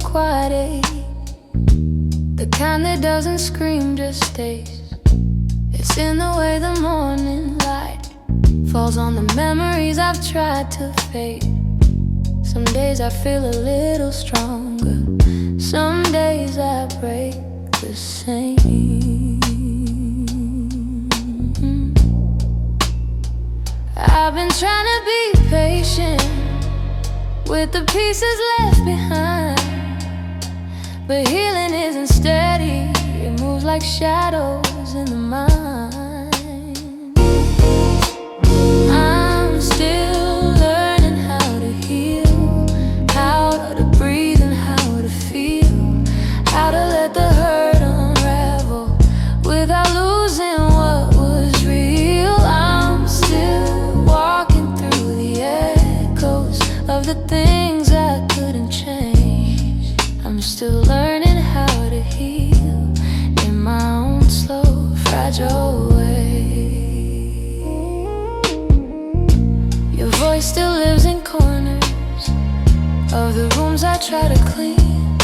quiet ache, the kind that doesn't scream, just stays. It's in the way the morning light falls on the memories I've tried to fade. Some days I feel a little stronger, some days I break the same. I've been trying to be patient with the pieces left behind, but healing isn't steady, it moves like shadows in the mind. I'm still learning how to heal, how to breathe and how to feel, how to let the hurt unravel without losing what was real. I'm still walking through the echoes of the things I couldn't change. I'm still learning how to heal in my own slow, fragile way. Your voice still lives in corners of the rooms I try to clean,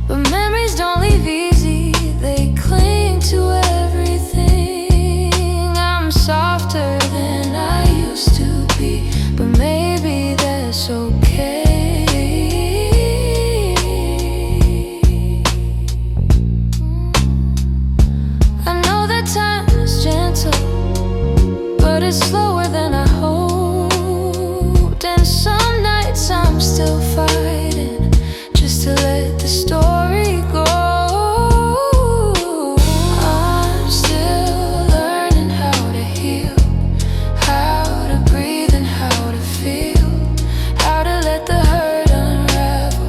but memories don't leave easy, they cling to everything. I'm softer than I used to be, but maybe that's okay. Time is gentle, but it's slower than I hoped. And some nights I'm still fighting just to let the story go. I'm still learning how to heal, how to breathe and how to feel, how to let the hurt unravel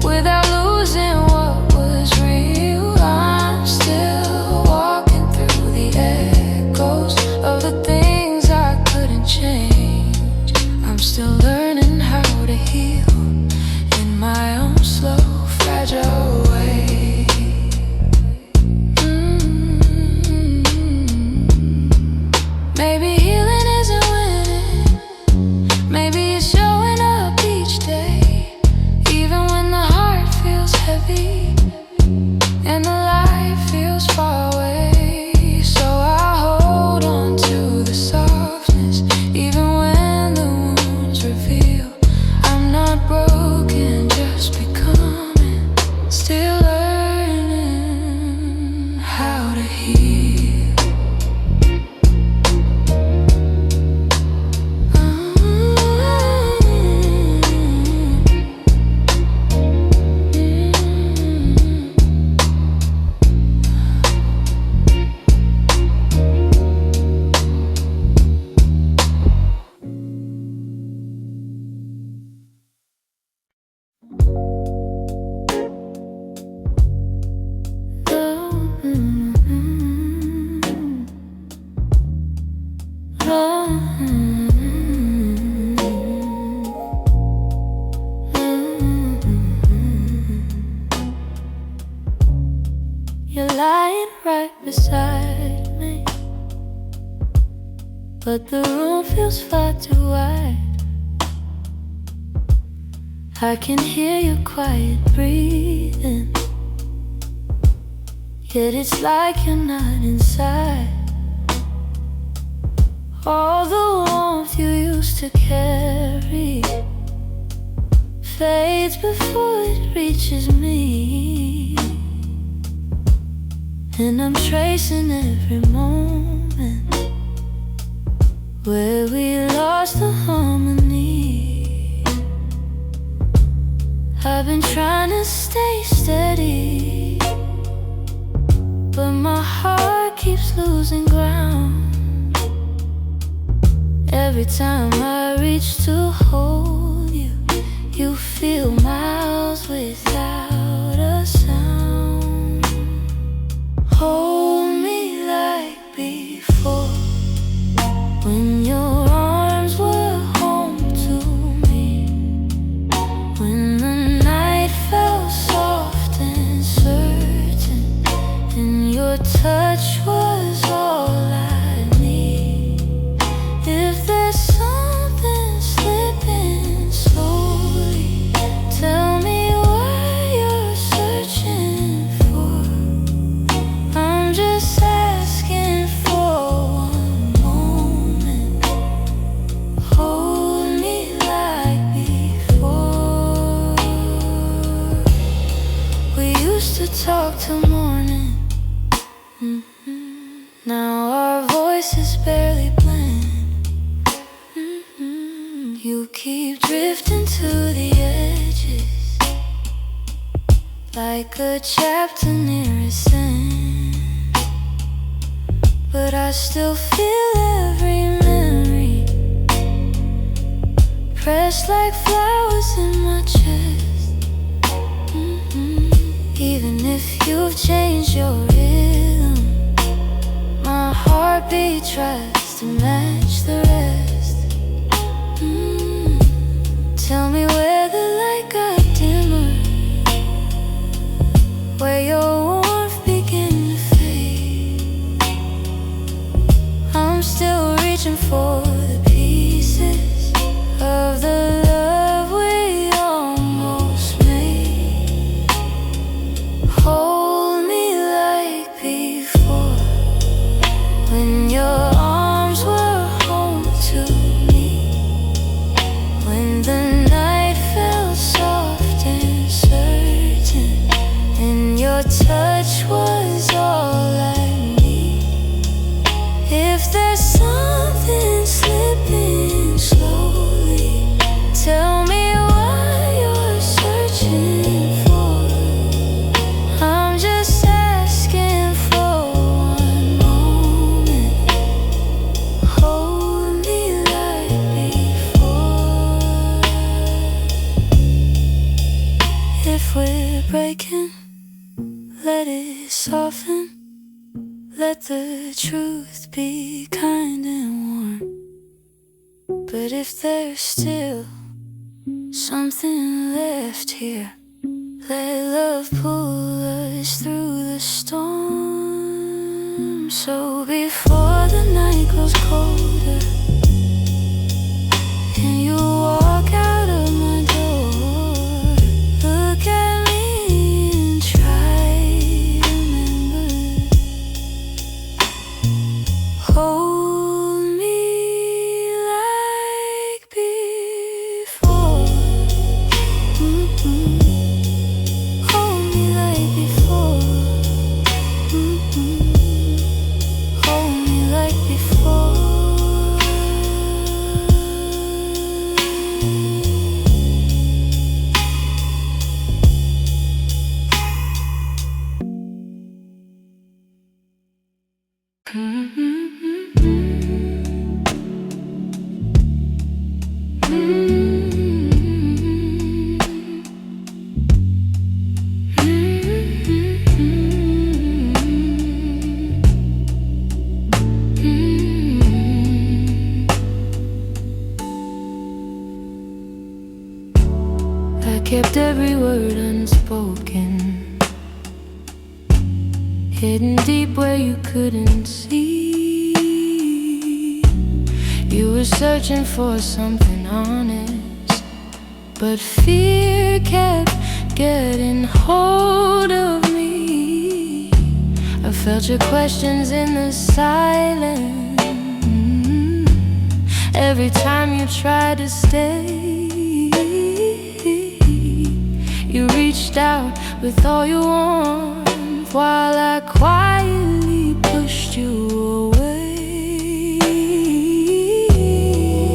without losing what was real. I'm still walking the echoes of the things I couldn't change. I'm still learning how to heal in my own slow, fragile way. Maybe healing isn't winning, maybe it's showing up each day, even when the heart feels heavy and the light feels far away. So I hold on to the softness, even when the wounds reveal I'm not broken, just becoming, still learning how to heal. You're lying right beside me, but the room feels far too wide. I can hear your quiet breathing, yet it's like you're not inside. All the warmth you used to carry fades before it reaches me, and I'm tracing every moment where we lost the harmony. I've been trying to stay steady, but my heart keeps losing ground. Every time I reach to hold you, you feel miles without a sound. Hold me like before, when your arms were home to me, when the night felt soft and certain, and your touch was all I need. If there's something slipping slowly, tell me what you're searching for. I'm just asking for one moment. Hold me like before. We used to talk till morning. Now our voices barely blend. You keep drifting to the edges, like a chapter near its end, but I still feel every memory pressed like flowers in my chest. Even if you've changed your rhythm, my heartbeat tries to match the rest. Tell me where the light got dimmer, where your warmth began to fade. I'm still reaching for the pieces of the love we almost made. Hold me like before, when your arms were home to me, when the night felt soft and certain, and your touch was all I need. If there's something slipping slowly, tell me what you're searching for. I'm just asking for one moment. Hold me like before. If we're breaking, let it soften. Let the truth be kind and warm. But if there's still something left here, let love pull us through the storm. So before the night grows colder and you walk out of my door, look at me and try to remember. Hold me like before. Hold me like before. Hold me like before. I kept every word unspoken, hidden deep where you couldn't see. You were searching for something honest, but fear kept getting hold of me. I felt your questions in the silence every time you tried to stay. reached out with all your warmth, while I quietly pushed you away.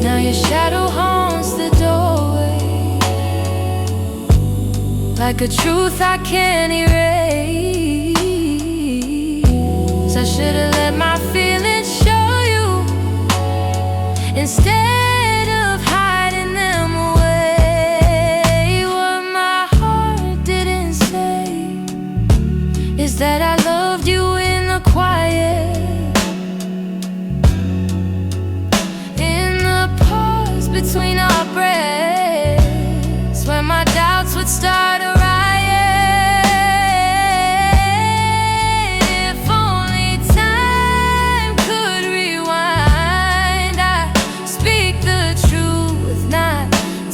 Now your shadow haunts the doorway, like a truth I can't erase. I should've let my feelings show you instead of hiding them away. What my heart didn't say is that I loved you in the quiet, in the pause between our breaths, where my doubts would start a riot. If only time could rewind, I'd speak the truth, not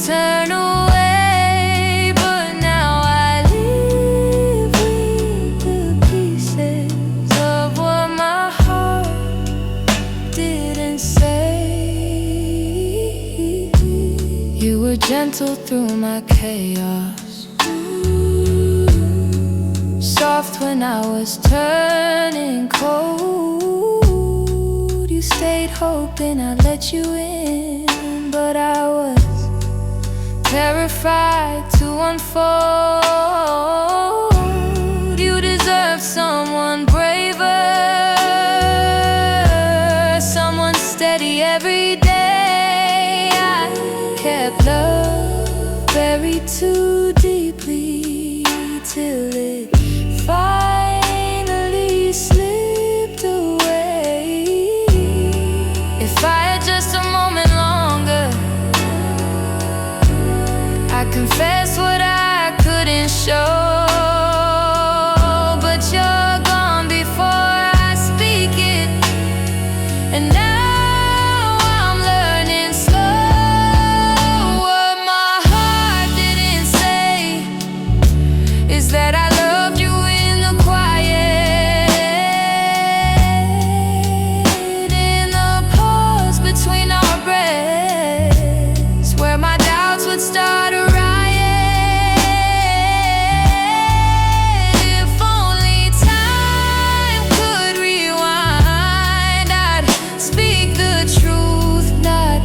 turn away. But now I live with the pieces of what my heart didn't say. You were gentle through my chaos, soft when I was turning cold. You stayed hoping I'd let you in, but I was terrified to unfold. You deserve someone braver, someone steady every day. I kept love buried too deeply till it finally slipped away. If I had just a moment longer, I confess what I couldn't show. But you're gone before I speak it, and now I'm learning slow. What my heart didn't say is that I loved you in the quiet, in the pause between our breaths, where my doubts would start a riot. If only time could rewind, I'd speak the truth, not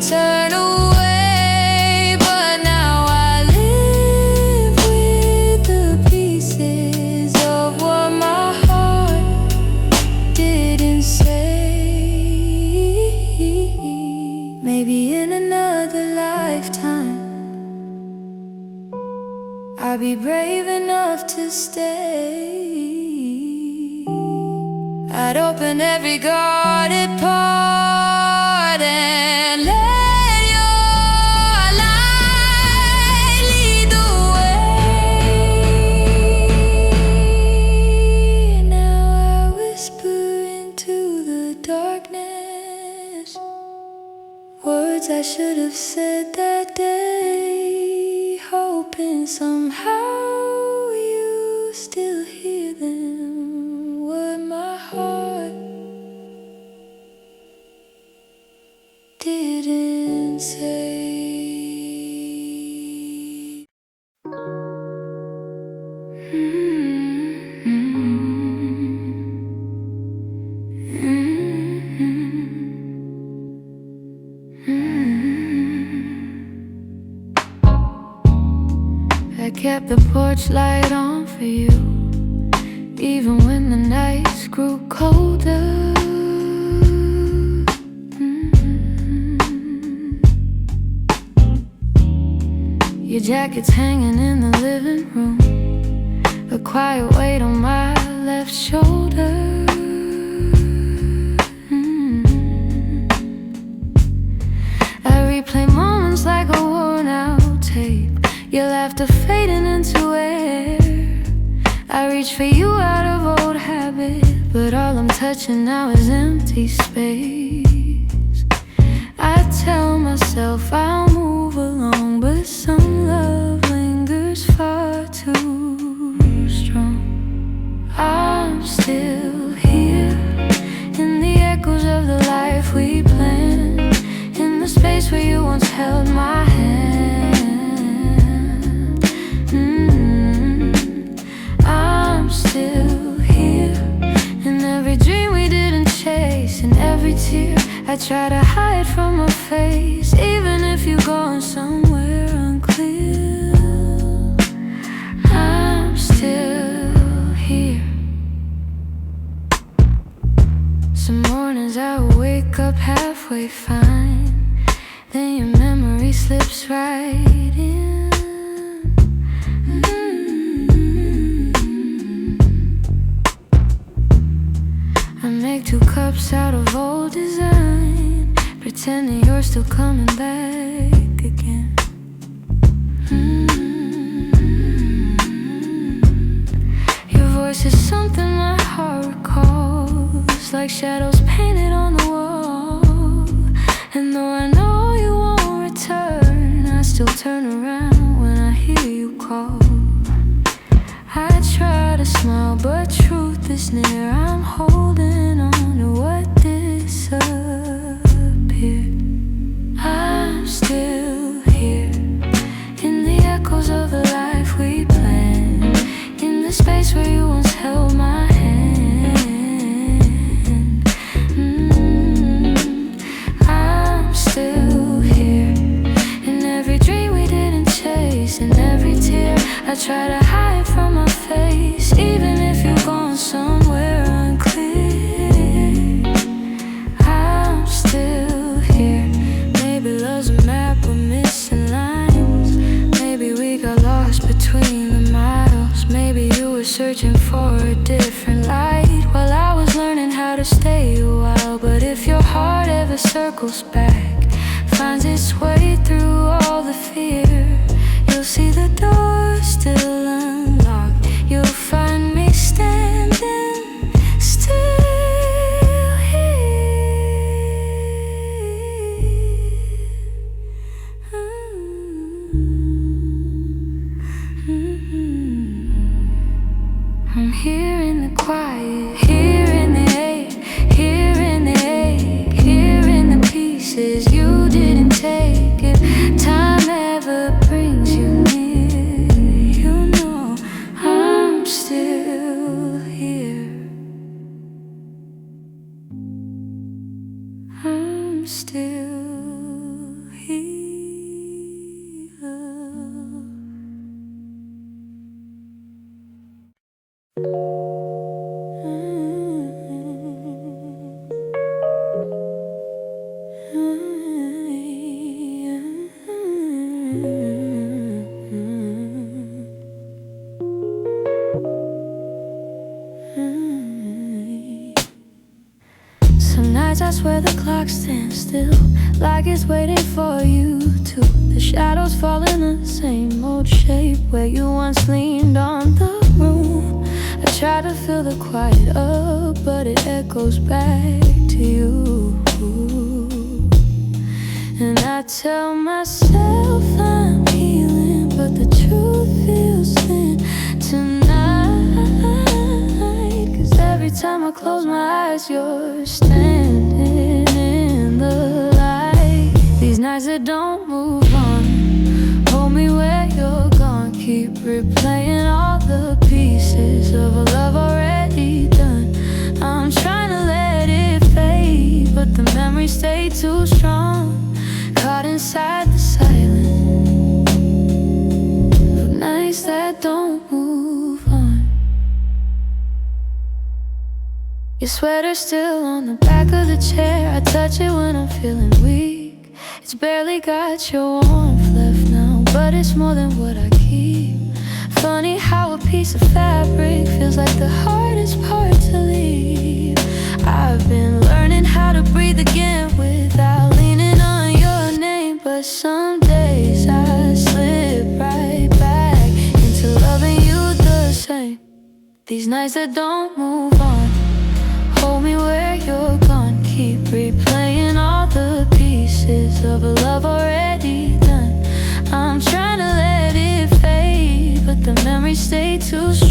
turn away. But now I live with the pieces of what my heart didn't say. Maybe in another lifetime I'll be brave enough to stay. I'd open every guarded part and let your light lead the way. Now I whisper into the darkness words I should have said that day, hoping somehow you still hear them. What my heart didn't say. I kept the porch light on for you, even when the nights grew colder. Your jacket's hanging in the living room, a quiet weight on my left shoulder. I replay moments like a worn out tape, your laughter fading into air. I reach for you out of old habit, but all I'm touching now is empty space. I tell myself I'll move along, but some love lingers far too strong. I'm still here in the echoes of the life we planned, in the space where you once held my hand. try to hide from my face, even if you're going somewhere unclear. I'm still here. Some mornings I wake up halfway fine, then your memory slips right in. I make 2 cups out of old design, pretending you're still coming back again. Your voice is something my heart recalls, like shadows painted on the wall. And though I know you won't return, I still turn around when I hear you call. I try to smile, but truth is near. I'm holding on to what disappeared. I'm still here, in the echoes of the life we planned, in the space where you once held my hand. I'm still here, in every dream we didn't chase, in every tear I try to hide from my face, even if you're going somewhere unclear. I'm still here. Maybe love's a map with missing lines, maybe we got lost between the miles, maybe you were searching for a different light while I was learning how to stay a while. But if your heart ever circles back, finds its way through all the fear, you'll see the door still unlocked. You'll find me standing still here. I'm here in the quiet, here in the ache, here in the ache, here in the pieces you didn't take. If time ever brings you near, you know I'm still here. I'm still here. Some nights I swear the clock stands still, like it's waiting for you too. The shadows fall in the same old shape where you once leaned on the room. I try to fill the quiet up, but it echoes back to you. And I tell myself I'm healing, but the truth feels thin tonight. 'Cause every time I close my eyes, you're standing in the light. These nights that don't move on, hold me where you're gone. Keep replaying all the pieces of a love already done. I'm trying to let it fade, but the memories stay too strong, caught inside the silence of nights that don't move on. Your sweater's still on the back of the chair. I touch it when I'm feeling weak. It's barely got your warmth left now, but it's more than what I keep. Funny how a piece of fabric feels like the hardest part to leave. I've been learning how to breathe again without leaning on your name, but some days I slip right back into loving you the same. These nights that don't move on, hold me where you're gone. Keep replaying all the pieces of a love already done. I'm trying to let it fade, but the memories stay too strong.